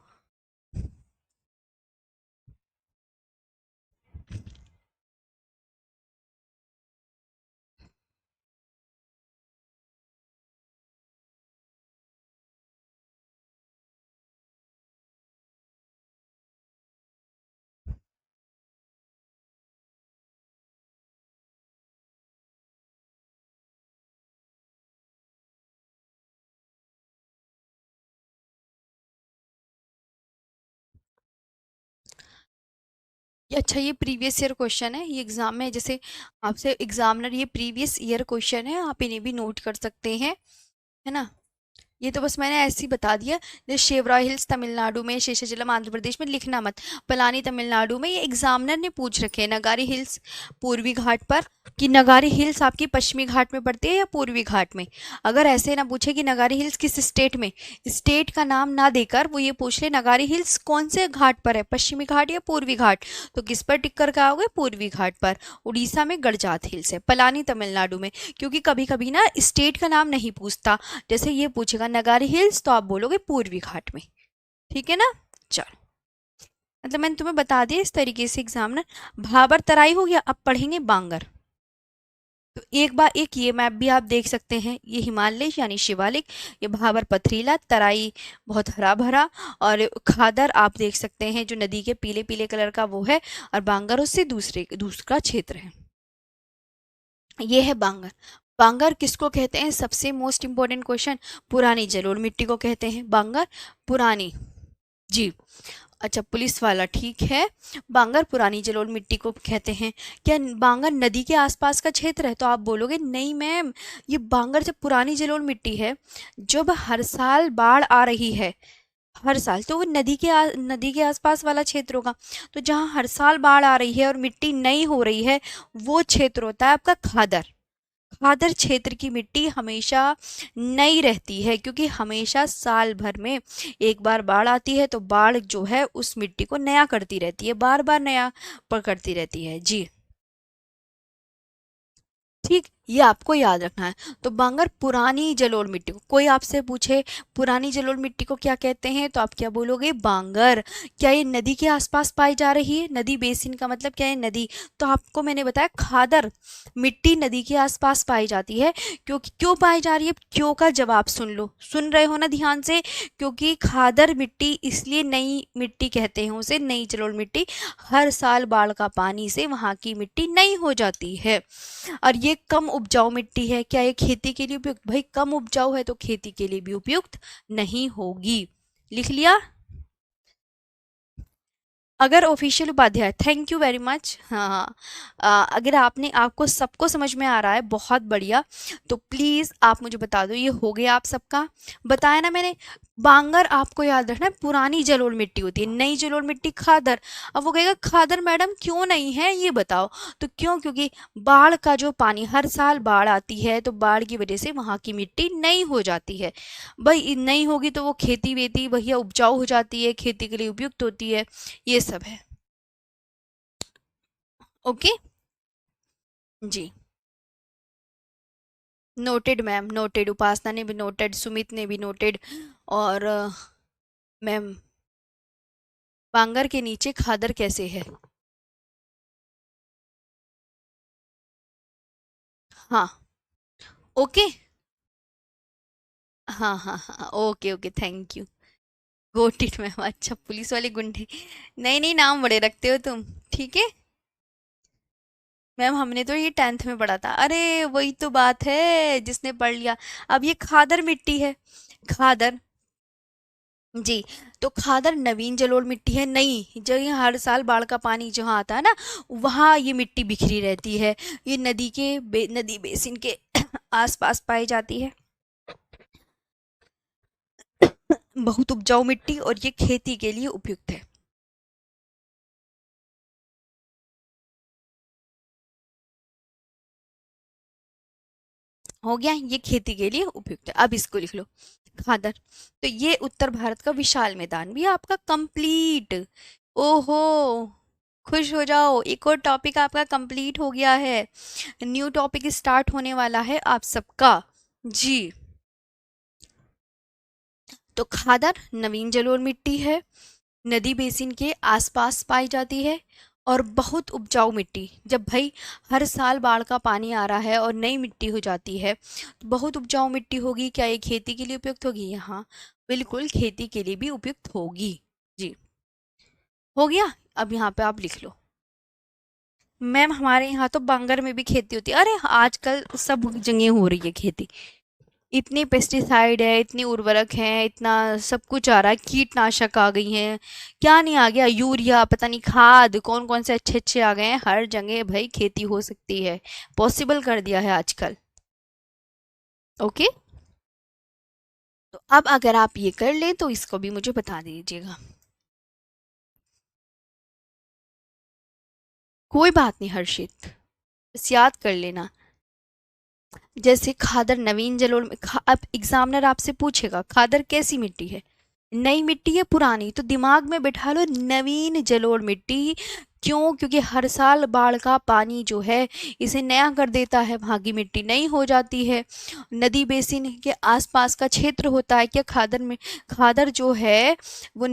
Speaker 1: अच्छा ये प्रीवियस ईयर क्वेश्चन है, ये एग्जाम में जैसे आपसे एग्जामिनर ये प्रीवियस ईयर क्वेश्चन है, आप इन्हें भी नोट कर सकते हैं, है ना। ये तो बस मैंने ऐसे ही बता दिया। जैसे शेवरॉय हिल्स तमिलनाडु में, शेषाचलम आंध्र प्रदेश में, लिखना मत। पलानी तमिलनाडु में, ये एग्जामिनर ने पूछ रखे हैं। नगारी हिल्स पूर्वी घाट पर, कि नगारी हिल्स आपकी पश्चिमी घाट में पड़ती है या पूर्वी घाट में। अगर ऐसे ना पूछे कि नगारी हिल्स किस स्टेट में, स्टेट का नाम ना देकर वो ये पूछ ले नगारी हिल्स कौन से घाट पर है, पश्चिमी घाट या पूर्वी घाट, तो किस पर टिक कर आओगे, पूर्वी घाट पर। उड़ीसा में गड़जात हिल्स है, पलानी तमिलनाडु में। क्योंकि कभी कभी ना स्टेट का नाम नहीं पूछता, जैसे ये पूछेगा नगारी हिल्स तो आप बोलोगे पूर्वी घाट में। ठीक है ना। चलो, मतलब मैंने तुम्हें बता दिया इस तरीके से एग्जामिनर। भाबर तराई हो गया, अब पढ़ेंगे बांगर। तो एक बार एक ये मैप भी आप देख सकते हैं, ये हिमालय यानी शिवालिक, ये भाबर पथरीला, तराई बहुत हरा भरा, और खादर आप देख सकते हैं जो नदी के पीले पीले कलर का वो है, और बांगर उससे दूसरा क्षेत्र है। ये है बांगर। बांगर किसको कहते हैं, सबसे मोस्ट इंपॉर्टेंट क्वेश्चन, पुरानी जलोढ़ मिट्टी को कहते हैं बांगर, पुरानी। जी। अच्छा पुलिस वाला ठीक है। बांगर पुरानी जलोढ़ मिट्टी को कहते हैं। क्या बांगर नदी के आसपास का क्षेत्र है, तो आप बोलोगे नहीं मैम, ये बांगर जब पुरानी जलोढ़ मिट्टी है, जब हर साल बाढ़ आ रही है, हर साल, तो वो नदी के आसपास वाला क्षेत्र होगा। तो जहाँ हर साल बाढ़ आ रही है और मिट्टी नई हो रही है, वो क्षेत्र होता है आपका खादर। खादर क्षेत्र की मिट्टी हमेशा नई रहती है, क्योंकि हमेशा साल भर में एक बार बाढ़ आती है, तो बाढ़ जो है उस मिट्टी को नया करती रहती है, बार बार नया पकड़ती रहती है। जी। ठीक, ये आपको याद रखना है। तो बांगर पुरानी जलोढ़ मिट्टी को, कोई आपसे पूछे पुरानी जलोढ़ मिट्टी को क्या कहते हैं, तो आप क्या बोलोगे, बांगर। क्या ये नदी के आसपास पाई जा रही है, नदी बेसिन का मतलब क्या है, नदी। तो आपको मैंने बताया खादर मिट्टी नदी के आसपास पाई जाती है। क्योंकि क्यों पाई जा रही है, क्यों का जवाब सुन लो, सुन रहे हो ना ध्यान से। क्योंकि खादर मिट्टी इसलिए नई मिट्टी कहते हैं उसे, नई जलोढ़ मिट्टी, हर साल बाढ़ का पानी से वहां की मिट्टी नई हो जाती है। और ये कम उपजाऊ मिट्टी है, क्या ये खेती के लिए उपयुक्त, भाई कम उपजाऊ है तो खेती के लिए भी उपयुक्त नहीं होगी। लिख लिया। अगर official Upadhyay, thank you very much. हाँ हाँ। अगर आपने आपको सबको समझ में आ रहा है, बहुत बढ़िया, तो प्लीज़ आप मुझे बता दो, ये हो गया आप सबका। बताया ना मैंने। बांगर आपको याद रखना है पुरानी जलोढ़ मिट्टी होती है, नई जलोढ़ मिट्टी खादर। अब वो कहेगा खादर मैडम क्यों नहीं है ये बताओ। तो क्यों, क्योंकि बाढ़ का जो पानी, हर साल बाढ़ आती है, तो बाढ़ की वजह से वहाँ की मिट्टी नई हो जाती है। भाई नहीं होगी तो वो खेती वेती भैया उपजाऊ हो जाती है, खेती के लिए उपयुक्त होती है, ये सब है। ओके। जी। नोटेड मैम, नोटेड, उपासना ने भी नोटेड, सुमित ने भी नोटेड। और मैम बांगर के नीचे खादर कैसे है। हाँ। ओके। हाँ हाँ हाँ, okay okay, thank you. Got it ma'am, अच्छा पुलिस वाले गुंडे, नहीं नहीं नाम बड़े रखते हो तुम। ठीक है मैम, हमने तो ये 10th में पढ़ा था, अरे वही तो बात है जिसने पढ़ लिया। अब ये खादर मिट्टी है, खादर। जी। तो खादर नवीन जलोढ़ मिट्टी है, नहीं जो ये हर साल बाढ़ का पानी जहाँ आता है ना, वहाँ ये मिट्टी बिखरी रहती है। ये नदी बेसिन के आसपास पाई जाती है। बहुत उपजाऊ मिट्टी और ये खेती के लिए उपयुक्त है। हो गया, ये खेती के लिए उपयुक्त है। अब इसको लिख लो, खादर। तो ये उत्तर भारत का विशाल मैदान भी आपका कंप्लीट। ओहो, खुश हो जाओ, एक और टॉपिक आपका कंप्लीट हो गया है। न्यू टॉपिक स्टार्ट होने वाला है आप सबका। जी। तो खादर नवीन जलोढ़ मिट्टी है, नदी बेसिन के आसपास पाई जाती है और बहुत उपजाऊ मिट्टी। जब भाई हर साल बाढ़ का पानी आ रहा है और नई मिट्टी हो जाती है तो बहुत उपजाऊ मिट्टी होगी। क्या ये खेती के लिए उपयुक्त होगी? हाँ, बिल्कुल खेती के लिए भी उपयुक्त होगी। जी। हो गया। अब यहाँ पे आप लिख लो, मैम हमारे यहाँ तो बांगर में भी खेती होती है। अरे आजकल सब जगह हो रही है खेती। इतनी पेस्टिसाइड है, इतनी उर्वरक है, इतना सब कुछ आ रहा है, कीटनाशक आ गई हैं। क्या नहीं आ गया, यूरिया, पता नहीं खाद कौन कौन से अच्छे अच्छे आ गए हैं। हर जगह भाई खेती हो सकती है, पॉसिबल कर दिया है आजकल। ओके। तो अब अगर आप ये कर लें तो इसको भी मुझे बता दीजिएगा। कोई बात नहीं हर्षित, बस याद कर लेना। जैसे खादर नवीन जलोढ़ में अब एग्जामिनर आपसे पूछेगा खादर कैसी मिट्टी है, नई मिट्टी है पुरानी, तो दिमाग में बिठा लो नवीन जलोढ़ मिट्टी। क्यों? क्योंकि हर साल बाढ़ का पानी जो है इसे नया कर देता है, वहाँ की मिट्टी नई हो जाती है। नदी बेसिन के आसपास का क्षेत्र होता है। क्या खादर में, खादर जो है वो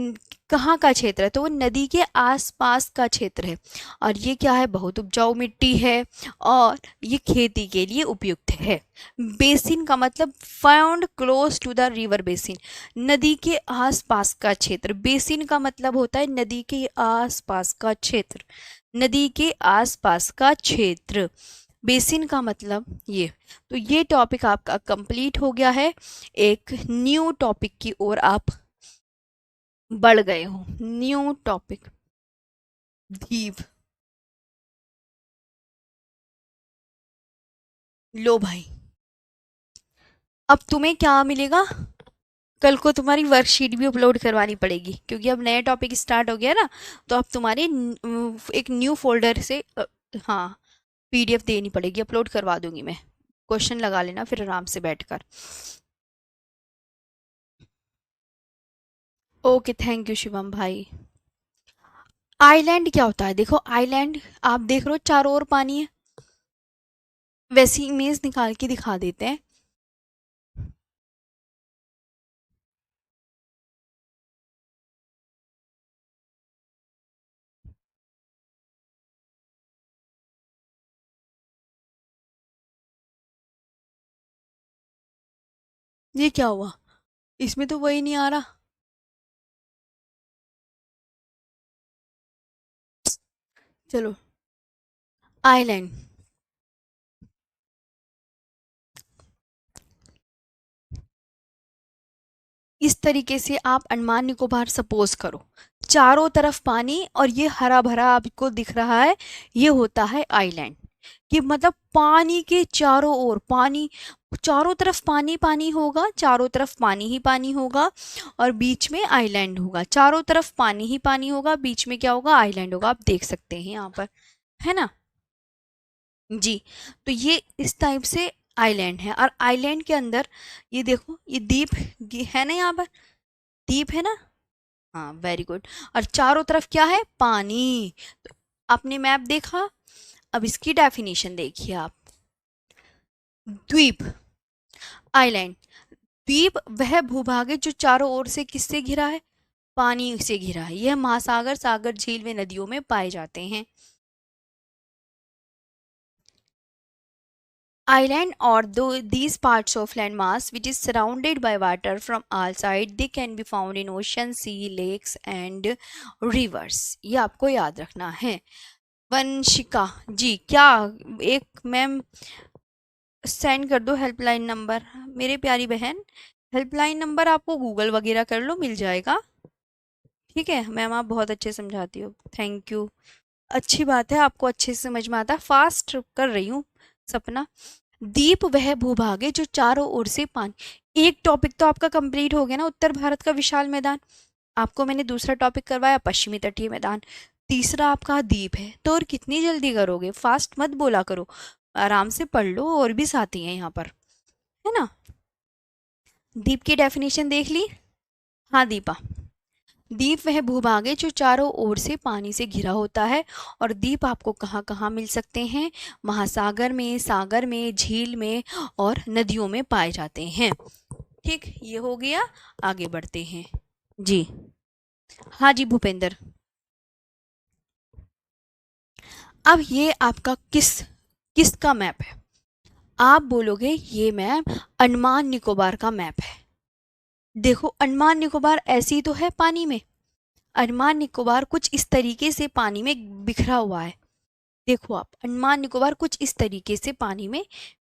Speaker 1: कहाँ का क्षेत्र है? तो वो नदी के आसपास का क्षेत्र है। और ये क्या है? बहुत उपजाऊ मिट्टी है और ये खेती के लिए उपयुक्त है। बेसिन का मतलब found close to the river basin, नदी के आसपास का क्षेत्र। बेसिन का मतलब होता है नदी के आसपास का क्षेत्र, नदी के आसपास का क्षेत्र। बेसिन का मतलब ये। तो ये टॉपिक आपका कंप्लीट हो गया है। एक न्यू टॉपिक की ओर आप बढ़ गए हो। New topic, Diu. लो भाई, अब तुम्हें क्या मिलेगा? कल को तुम्हारी वर्कशीट भी अपलोड करवानी पड़ेगी, क्योंकि अब नया टॉपिक स्टार्ट हो गया ना। तो अब तुम्हारे एक न्यू फोल्डर से हाँ, पीडीएफ देनी पड़ेगी, अपलोड करवा दूंगी मैं। क्वेश्चन लगा लेना फिर आराम से बैठकर। ओके, थैंक यू शिवम भाई। आइलैंड क्या होता है? देखो आइलैंड, आप देख रहे हो चारों ओर पानी है, वैसी इमेज निकाल के दिखा देते हैं। ये क्या हुआ? इसमें तो वही नहीं आ रहा। चलो, आइलैंड इस तरीके से आप अंडमान निकोबार सपोज करो, चारों तरफ पानी और ये हरा भरा आपको दिख रहा है, ये होता है आइलैंड। कि मतलब पानी के चारों ओर पानी, चारों तरफ पानी पानी होगा, चारों तरफ पानी ही पानी होगा और बीच में आइलैंड होगा। चारों तरफ पानी ही पानी होगा, बीच में क्या होगा? आइलैंड होगा। आप देख सकते हैं यहाँ पर, है ना? जी। तो ये इस टाइप से आइलैंड है। और आइलैंड के अंदर ये देखो, ये द्वीप है ना, यहाँ पर द्वीप है ना। हाँ, वेरी गुड। और चारों तरफ क्या है? पानी। तो आपने मैप देखा, अब इसकी डेफिनेशन देखिए आप। द्वीप, आइलैंड। द्वीप वह भूभाग है जो चारों ओर से किससे घिरा है? पानी से घिरा है। यह महासागर, सागर, झील व नदियों में पाए जाते हैं। Island or these parts of landmass which is surrounded by water from all sides, they can be found in ocean, sea, lakes and rivers। ये आपको याद रखना है। वंशिका जी, क्या एक मैम सेंड कर दो हेल्पलाइन नंबर, मेरे प्यारी बहन। हेल्पलाइन नंबर आपको गूगल वगैरह कर लो, मिल जाएगा। ठीक है मैम, आप बहुत अच्छे समझाती हो, थैंक यू। अच्छी बात है, आपको अच्छे से समझ में आता है, फास्ट कर रही हूँ। सपना, दीप वह भूभाग है जो चारों ओर से पानी। एक टॉपिक तो आपका कंप्लीट हो गया ना, उत्तर भारत का विशाल मैदान। आपको मैंने दूसरा टॉपिक करवाया पश्चिमी तटीय मैदान। तीसरा आपका द्वीप है। तो और कितनी जल्दी करोगे, फास्ट मत बोला करो, आराम से पढ़ लो, और भी साथी हैं यहाँ पर, है ना। द्वीप की डेफिनेशन देख ली। हाँ दीपा, द्वीप वह भूभाग है जो चारों ओर से पानी से घिरा होता है। और द्वीप आपको कहाँ कहाँ मिल सकते हैं, महासागर में, सागर में, झील में और नदियों में पाए जाते हैं। ठीक, ये हो गया। आगे बढ़ते हैं जी। हाँ जी भूपेंद्र, अब ये आपका किसका मैप है। आप बोलोगे ये मैप अंडमान निकोबार का मैप है। देखो अंडमान निकोबार ऐसी तो है पानी में, अंडमान निकोबार कुछ इस तरीके से पानी में बिखरा हुआ है। देखो आप, अंडमान निकोबार कुछ इस तरीके से पानी में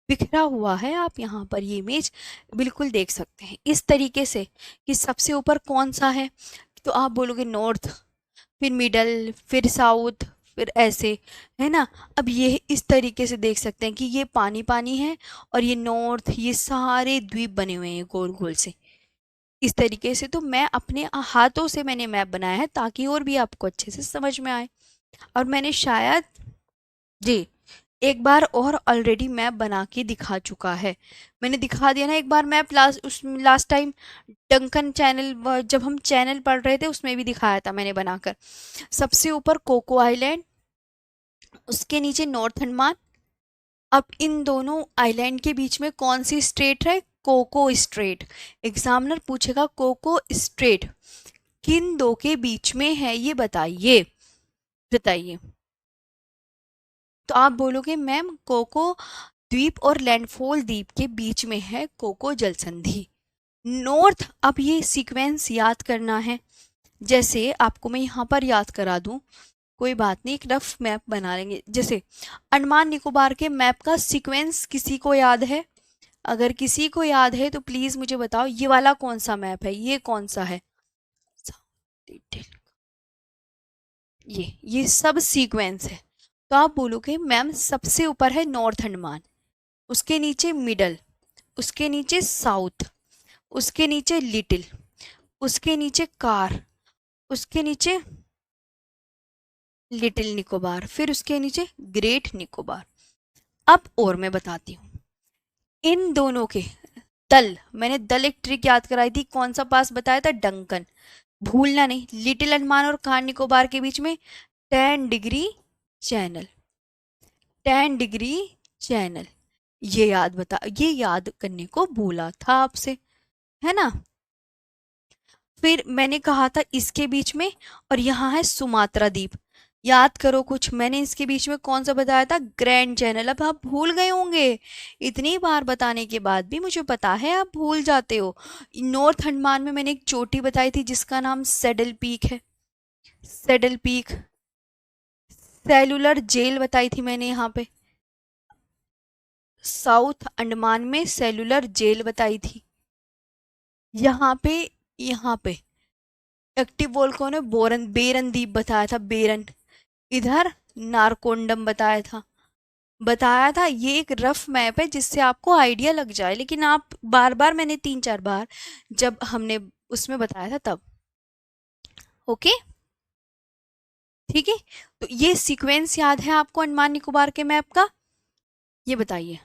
Speaker 1: बिखरा हुआ है। आप यहाँ पर ये इमेज बिल्कुल देख सकते हैं इस तरीके से कि सबसे ऊपर कौन सा है, तो आप बोलोगे नॉर्थ, फिर मिडल, फिर साउथ, फिर ऐसे, है ना। अब ये इस तरीके से देख सकते हैं कि ये पानी पानी है और ये नॉर्थ, ये सारे द्वीप बने हुए हैं गोल गोल से इस तरीके से। तो मैं अपने हाथों से मैंने मैप बनाया है ताकि और भी आपको अच्छे से समझ में आए। और मैंने शायद जी एक बार और ऑलरेडी मैप बना के दिखा चुका है, मैंने दिखा दिया ना एक बार map, last time Duncan channel, जब हम चैनल पढ़ रहे थे उसमें भी दिखाया था मैंने बनाकर। सबसे ऊपर कोको आइलैंड, उसके नीचे नॉर्थ अंडमान। अब इन दोनों आइलैंड के बीच में कौन सी स्ट्रेट है, कोको स्ट्रेट। एग्जामिनर पूछेगा कोको स्ट्रेट किन दो के बीच में है, ये बताइए, बताइए। तो आप बोलोगे मैम कोको द्वीप और लैंडफॉल द्वीप के बीच में है कोको जलसंधि। नॉर्थ, अब ये सीक्वेंस याद करना है, जैसे आपको मैं यहाँ पर याद करा दूं, कोई बात नहीं, एक रफ मैप बना लेंगे। जैसे अंडमान निकोबार के मैप का सीक्वेंस किसी को याद है, अगर किसी को याद है तो प्लीज मुझे बताओ ये वाला कौन सा मैप है, ये कौन सा है। ये सब सीक्वेंस है। तो आप बोलोगे मैम सबसे ऊपर है नॉर्थ अंडमान, उसके नीचे मिडल, उसके नीचे साउथ, उसके नीचे लिटिल, उसके नीचे कार, उसके नीचे लिटिल निकोबार, फिर उसके नीचे ग्रेट निकोबार। अब और मैं बताती हूँ इन दोनों के दल, मैंने दल एक ट्रिक याद कराई थी, कौन सा पास बताया था, डंकन, भूलना नहीं। लिटिल अंडमान और कार निकोबार के बीच में 10 डिग्री चैनल, 10 डिग्री चैनल, ये याद करने को बोला था आपसे, है ना। फिर मैंने कहा था इसके बीच में, और यहाँ है सुमात्रा द्वीप, याद करो कुछ, मैंने इसके बीच में कौन सा बताया था, ग्रैंड चैनल। अब आप भूल गए होंगे, इतनी बार बताने के बाद भी मुझे पता है आप भूल जाते हो। नॉर्थ अंडमान में मैंने एक चोटी बताई थी जिसका नाम सेडल पीक है, सेडल पीक। सेलुलर जेल बताई थी मैंने यहाँ पे, साउथ अंडमान में सेलुलर जेल बताई थी। यहाँ पे एक्टिव वोल्केनो बोरन बेरन द्वीप बताया था, बेरन। इधर नारकोंडम बताया था। ये एक रफ मैप है जिससे आपको आइडिया लग जाए, लेकिन आप बार बार, मैंने 3-4 बार जब हमने उसमें बताया था तब। ओके ठीक है, तो ये सीक्वेंस याद है आपको अंडमान निकोबार के मैप का, ये बताइए।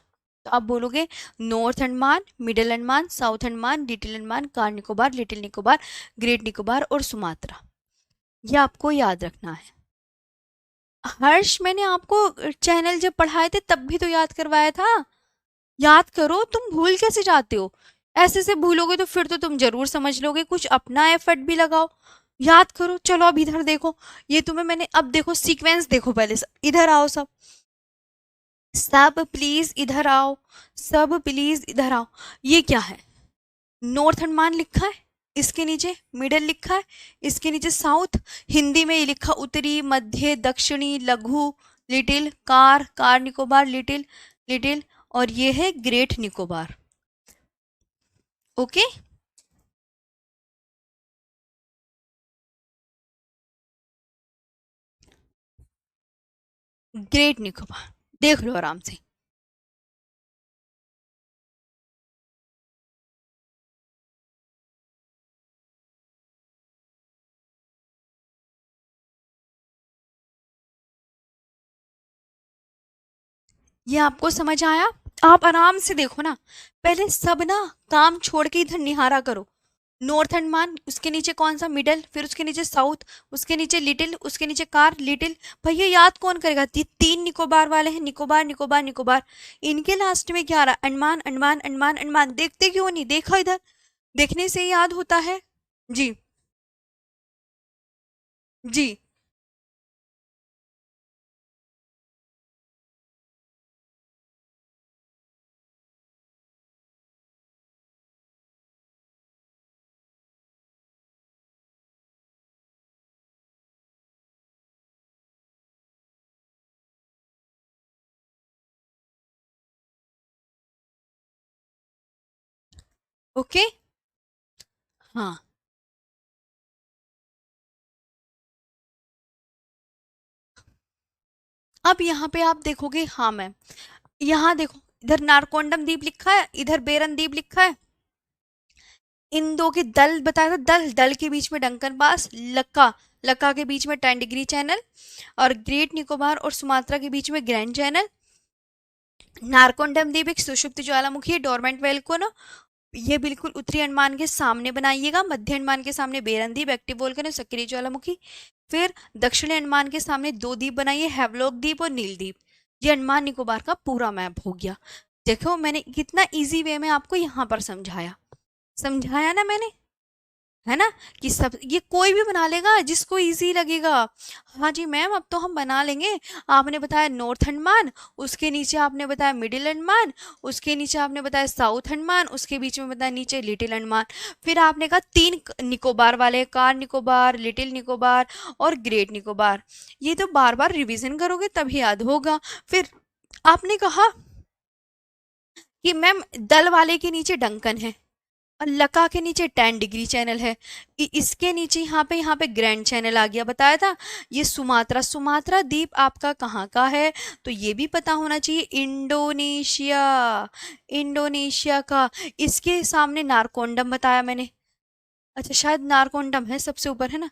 Speaker 1: तो आप बोलोगे north Andaman, middle Andaman, south Andaman, little Andaman, car Nicobar, little Nicobar, great Nicobar और सुमात्रा, ये आपको याद रखना है। हर्ष, मैंने आपको चैनल जब पढ़ाए थे तब भी तो याद करवाया था, याद करो, तुम भूल कैसे जाते हो। ऐसे से भूलोगे तो फिर तो तुम जरूर समझ लोगे, कुछ अपना एफर्ट भी लगाओ, याद करो। चलो अब इधर देखो, ये तुम्हें मैंने, अब देखो सीक्वेंस देखो पहले, इधर आओ सब, सब प्लीज इधर आओ, सब प्लीज इधर आओ। ये क्या है, नॉर्थ अंडमान लिखा है, इसके नीचे मिडल लिखा है, इसके नीचे साउथ, हिंदी में ये लिखा उत्तरी, मध्य, दक्षिणी, लघु, लिटिल, कार निकोबार, लिटिल, और ये है great Nicobar. Okay great Nicobar, देख लो आराम से। ये आपको समझ आया? आप आराम से देखो ना, पहले सब ना काम छोड़ के इधर निहारा करो। नॉर्थ अंडमान, उसके नीचे कौन सा, मिडल, फिर उसके नीचे साउथ, उसके नीचे लिटिल, उसके नीचे कार, लिटिल। भैया याद कौन करेगा? तीन निकोबार वाले हैं, निकोबार निकोबार निकोबार। इनके लास्ट में क्या आ रहा? अंडमान अंडमान अंडमान अंडमान। देखते क्यों नहीं? देखा इधर, देखने से ही याद होता है। जी। जी। ओके। हाँ। अब यहाँ पे आप देखोगे, हाँ मैम, यहाँ देखो, इधर नारकोंडम द्वीप लिखा है, इधर बेरन द्वीप लिखा है। इन दो के दल बताया था, दल दल के बीच में डंकन पास, लक्का लक्का के बीच में 10 डिग्री चैनल, और ग्रेट निकोबार और सुमात्रा के बीच में ग्रैंड चैनल। नारकोंडम द्वीप एक सुषुप्त ज्वालामुखी है, डोरमेंट वेलकोन। ये बिल्कुल उत्तरी अंडमान के सामने बनाइएगा, मध्य अंडमान के सामने बेरन द्वीप एक्टिव वोल्कन है, सक्रिय ज्वालामुखी। फिर दक्षिणी अंडमान के सामने दो द्वीप बनाइए, हैवलॉक द्वीप और नील द्वीप। ये अंडमान निकोबार का पूरा मैप हो गया। देखो मैंने कितना इजी वे में आपको यहाँ पर समझाया, समझाया ना मैंने, है ना? कि सब ये कोई भी बना लेगा जिसको इजी लगेगा। हाँ जी मैम, अब तो हम बना लेंगे। आपने बताया नॉर्थ अंडमान, उसके नीचे आपने बताया मिडिल अंडमान, उसके नीचे आपने बताया साउथ अंडमान, उसके बीच में बताया नीचे लिटिल अंडमान। फिर आपने कहा तीन निकोबार वाले, कार निकोबार, लिटिल निकोबार और ग्रेट निकोबार। ये तो बार बार रिवीजन करोगे तभी याद होगा। फिर आपने कहा कि मैम दल वाले के नीचे डंकन है, और लका के नीचे 10 डिग्री चैनल है, इसके नीचे यहाँ पे ग्रैंड चैनल आ गया, बताया था। ये सुमात्रा, सुमात्रा द्वीप आपका कहाँ का है? तो ये भी पता होना चाहिए, इंडोनेशिया, इंडोनेशिया का। इसके सामने नारकोंडम बताया मैंने। अच्छा शायद नारकोंडम है सबसे ऊपर, है ना?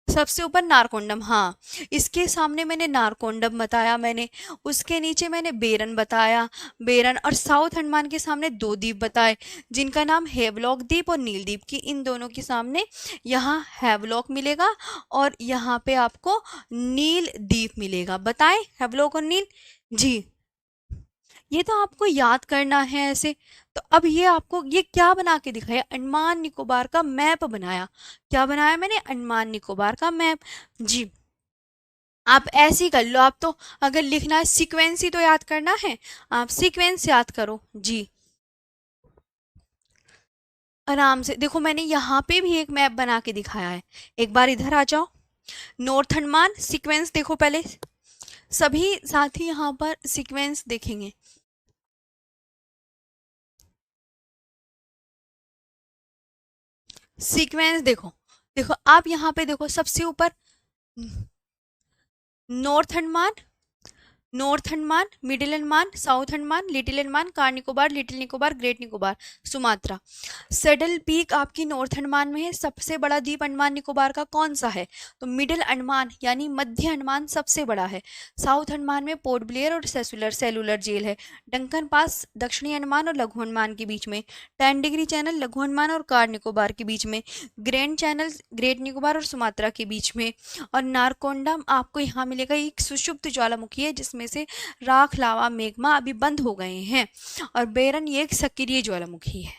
Speaker 1: सबसे ऊपर नारकोंडम, हाँ। इसके सामने मैंने नारकोंडम बताया मैंने, उसके नीचे मैंने बेरन बताया, बेरन, और साउथ अंडमान के सामने दो द्वीप बताए जिनका नाम हेवलॉक द्वीप और नील द्वीप। की इन दोनों के सामने यहाँ हैवलॉक मिलेगा और यहाँ पे आपको नील द्वीप मिलेगा। बताएं हैवलॉक और नील। जी। ये तो आपको याद करना है ऐसे। तो अब ये आपको ये क्या बना के दिखाया? अंडमान निकोबार का मैप बनाया। क्या बनाया मैंने? अंडमान निकोबार का मैप। जी। आप ऐसे ही कर लो। आप तो अगर लिखना है सीक्वेंस ही तो याद करना है, आप सीक्वेंस याद करो। जी। आराम से देखो, मैंने यहाँ पे भी एक मैप बना के दिखाया है। एक बार इधर आ जाओ, नॉर्थ अंडमान सीक्वेंस देखो पहले। सभी साथी यहाँ पर सीक्वेंस देखेंगे। सीक्वेंस देखो, देखो आप यहाँ पे देखो सबसे ऊपर north Andaman, north Andaman, middle Andaman, south Andaman, little Andaman, car Nicobar, little Nicobar, great Nicobar, Sumatra. Saddle peak आपकी नॉर्थ अंडमान में है। सबसे बड़ा द्वीप अंडमान निकोबार का कौन सा है? तो मिडिल अंडमान यानी मध्य अंडमान सबसे बड़ा है। साउथ अंडमान में पोर्ट ब्लेयर और सेलुलर सेलुलर जेल है। डंकन पास दक्षिणी अंडमान और लघु अंडमान के बीच में। 10 डिग्री चैनल लघु अंडमान और कार निकोबार के बीच में। ग्रैंड चैनल ग्रेट निकोबार और सुमात्रा के बीच में। और नारकोंडम आपको यहाँ मिलेगा, एक सुषुप्त ज्वालामुखी है जिसमें से राख, लावा, मेग्मा अभी बंद हो गए हैं। और बेरन ये एक सक्रिय ज्वालामुखी है।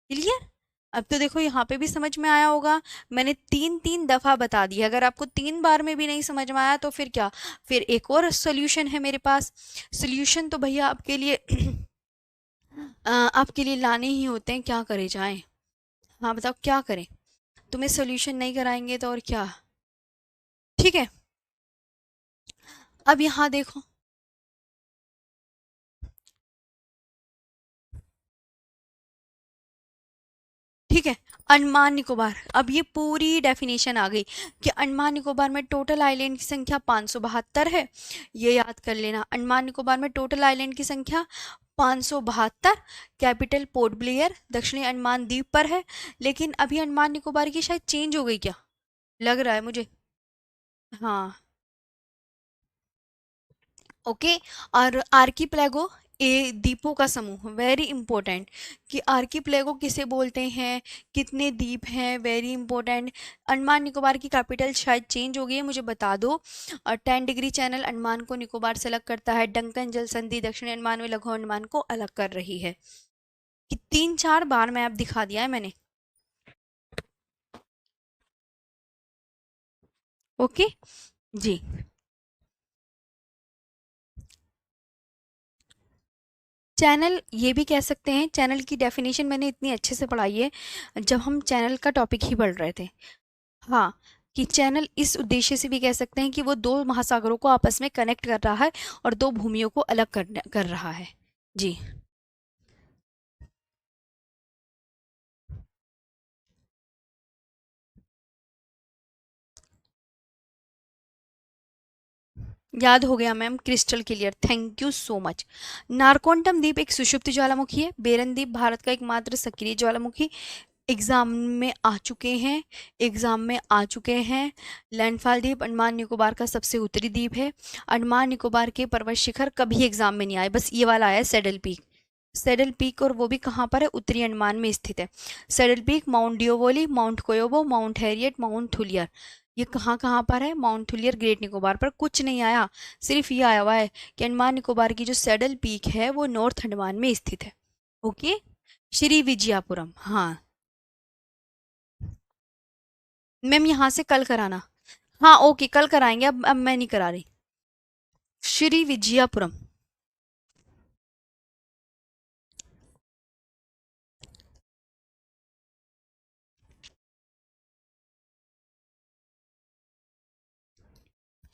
Speaker 1: क्लियर? अब तो देखो यहाँ पे भी समझ में आया होगा। मैंने तीन तीन दफा बता दिया। अगर आपको 3 बार में भी नहीं समझ में आया तो फिर क्या, फिर एक और सोल्यूशन है मेरे पास। सोल्यूशन तो भैया आपके लिए आपके लिए लाने ही होते हैं, क्या करे जाएं। हाँ बताओ क्या करें? तुम्हें सोल्यूशन नहीं कराएंगे तो और क्या। ठीक है। अब यहाँ देखो, ठीक है। अंडमान निकोबार, अब ये पूरी डेफिनेशन आ गई कि अंडमान निकोबार में टोटल आइलैंड की संख्या 572 है। ये याद कर लेना, अंडमान निकोबार में टोटल आइलैंड की संख्या 572। कैपिटल पोर्ट ब्लेयर दक्षिणी अंडमान द्वीप पर है। लेकिन अभी अंडमान निकोबार की शायद चेंज हो गई क्या, लग रहा है मुझे। हाँ, ओके। और आर्कीपेलागो, ए द्वीपों का समूह, वेरी इंपॉर्टेंट, कि आर्कीपेलागो किसे बोलते हैं, कितने द्वीप हैं, वेरी इंपॉर्टेंट। अंडमान निकोबार की कैपिटल शायद चेंज हो गई है, मुझे बता दो। और 10 डिग्री चैनल अंडमान को निकोबार से अलग करता है। डंकन जल संधि दक्षिणी अंडमान व लघु अंडमान को अलग कर रही है। कि 3-4 बार मैप दिखा दिया है मैंने। ओके जी। चैनल ये भी कह सकते हैं, चैनल की डेफिनेशन मैंने इतनी अच्छे से पढ़ाई है जब हम चैनल का टॉपिक ही पढ़ रहे थे। हाँ, कि चैनल इस उद्देश्य से भी कह सकते हैं कि वो दो महासागरों को आपस में कनेक्ट कर रहा है और दो भूमियों को अलग कर रहा है। जी, याद हो गया ma'am, crystal clear, thank you so much. Narcondam द्वीप एक सुषुप्त ज्वालामुखी है। बेरन द्वीप भारत का एकमात्र सक्रिय ज्वालामुखी। एग्जाम में आ चुके हैं, एग्जाम में आ चुके हैं। लैंडफॉल द्वीप अंडमान निकोबार का सबसे उत्तरी द्वीप है। अंडमान निकोबार के पर्वत शिखर कभी एग्जाम में नहीं आए, बस ये वाला आया सैडल पीक। सैडल पीक, और वो भी कहाँ पर है, उत्तरी अंडमान में स्थित है। Saddle Peak, Mount Diavolo, Mount Koyob, Mount Harriet, Mount Thuillier, ये कहाँ कहाँ पर है, माउंट थुलियर ग्रेट निकोबार पर कुछ नहीं आया। सिर्फ ये आया हुआ है कि अंडमान निकोबार की जो सैडल पीक है वो नॉर्थ अंडमान में स्थित है। ओके, श्री विजयापुरम, हाँ मैम यहाँ से कल कराना। हाँ ओके, कल कराएंगे, अब मैं नहीं करा रही। श्री विजयापुरम,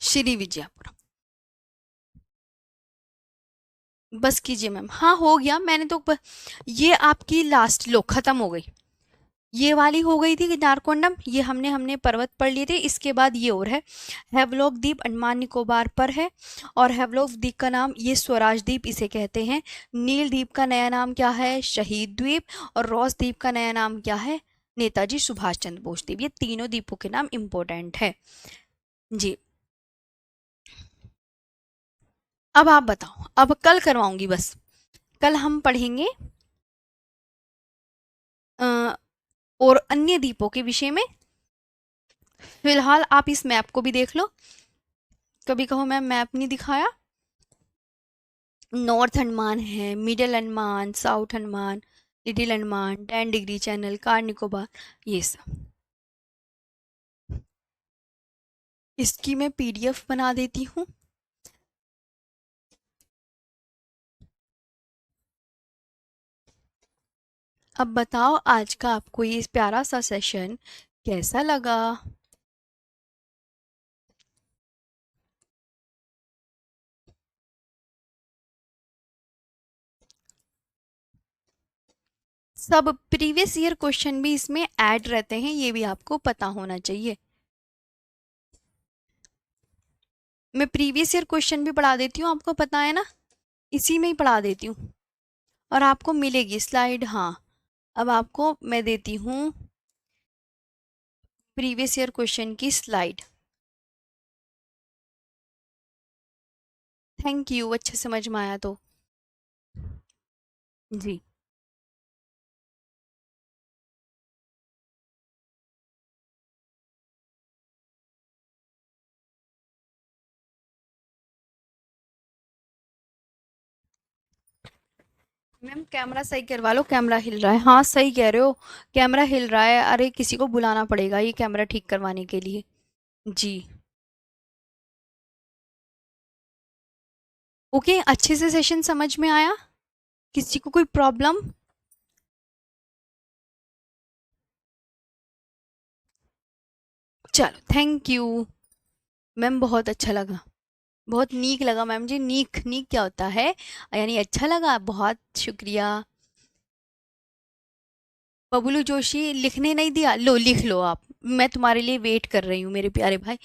Speaker 1: श्री विजयापुरम, बस कीजिए मैम। हाँ हो गया, मैंने तो ये आपकी लास्ट लो खत्म हो गई। ये वाली हो गई थी कि नारकोंडम, ये हमने हमने पर्वत पढ़ लिए थे। इसके बाद ये और है, हैवलॉक द्वीप अंडमान निकोबार पर है। और हैवलॉक द्वीप का नाम, ये स्वराज द्वीप इसे कहते हैं। नील द्वीप का नया नाम क्या है, शहीद द्वीप। और रॉस द्वीप का नया नाम क्या है, नेताजी सुभाष चंद्र बोस द्वीप। ये तीनों द्वीपों के नाम इंपॉर्टेंट है जी। अब आप बताओ, अब कल करवाऊंगी बस। कल हम पढ़ेंगे अ, और अन्य द्वीपों के विषय में। फिलहाल आप इस मैप को भी देख लो। कभी कहो मैम मैप नहीं दिखाया। नॉर्थ अंडमान है, middle Andaman, south Andaman, little Andaman, 10 degree channel, car Nicobar, ये सब। इसकी मैं पीडीएफ बना देती हूँ। अब बताओ आज का आपको ये प्यारा सा सेशन कैसा लगा। सब प्रीवियस ईयर क्वेश्चन भी इसमें ऐड रहते हैं, ये भी आपको पता होना चाहिए। मैं प्रीवियस ईयर क्वेश्चन भी पढ़ा देती हूँ, आपको पता है ना, इसी में ही पढ़ा देती हूँ। और आपको मिलेगी स्लाइड, हाँ। अब आपको मैं देती हूँ प्रीवियस ईयर क्वेश्चन की स्लाइड। थैंक यू, अच्छे समझ में आया तो जी। मैम कैमरा सही करवा लो, कैमरा हिल रहा है। हाँ सही कह रहे हो, कैमरा हिल रहा है। अरे किसी को बुलाना पड़ेगा ये कैमरा ठीक करवाने के लिए। जी, ओके, अच्छे से सेशन समझ में आया, किसी को कोई प्रॉब्लम। चलो थैंक यू मैम, बहुत अच्छा लगा, बहुत नीक लगा मैम जी। नीक नीक क्या होता है, यानी अच्छा लगा, बहुत शुक्रिया। बबलू जोशी लिखने नहीं दिया, लो लिख लो आप। मैं तुम्हारे लिए वेट कर रही हूँ मेरे प्यारे भाई।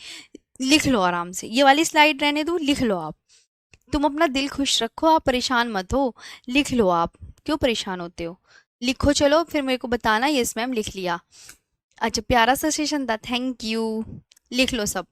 Speaker 1: लिख लो आराम से, ये वाली स्लाइड रहने दो, लिख लो आप। तुम अपना दिल खुश रखो, आप परेशान मत हो। लिख लो आप, क्यों परेशान होते हो? लिखो, चलो फिर मेरे को बताना, यस मैम लिख लिया। अच्छा, प्यारा सा सेशन था, थैंक यू। लिख लो सब।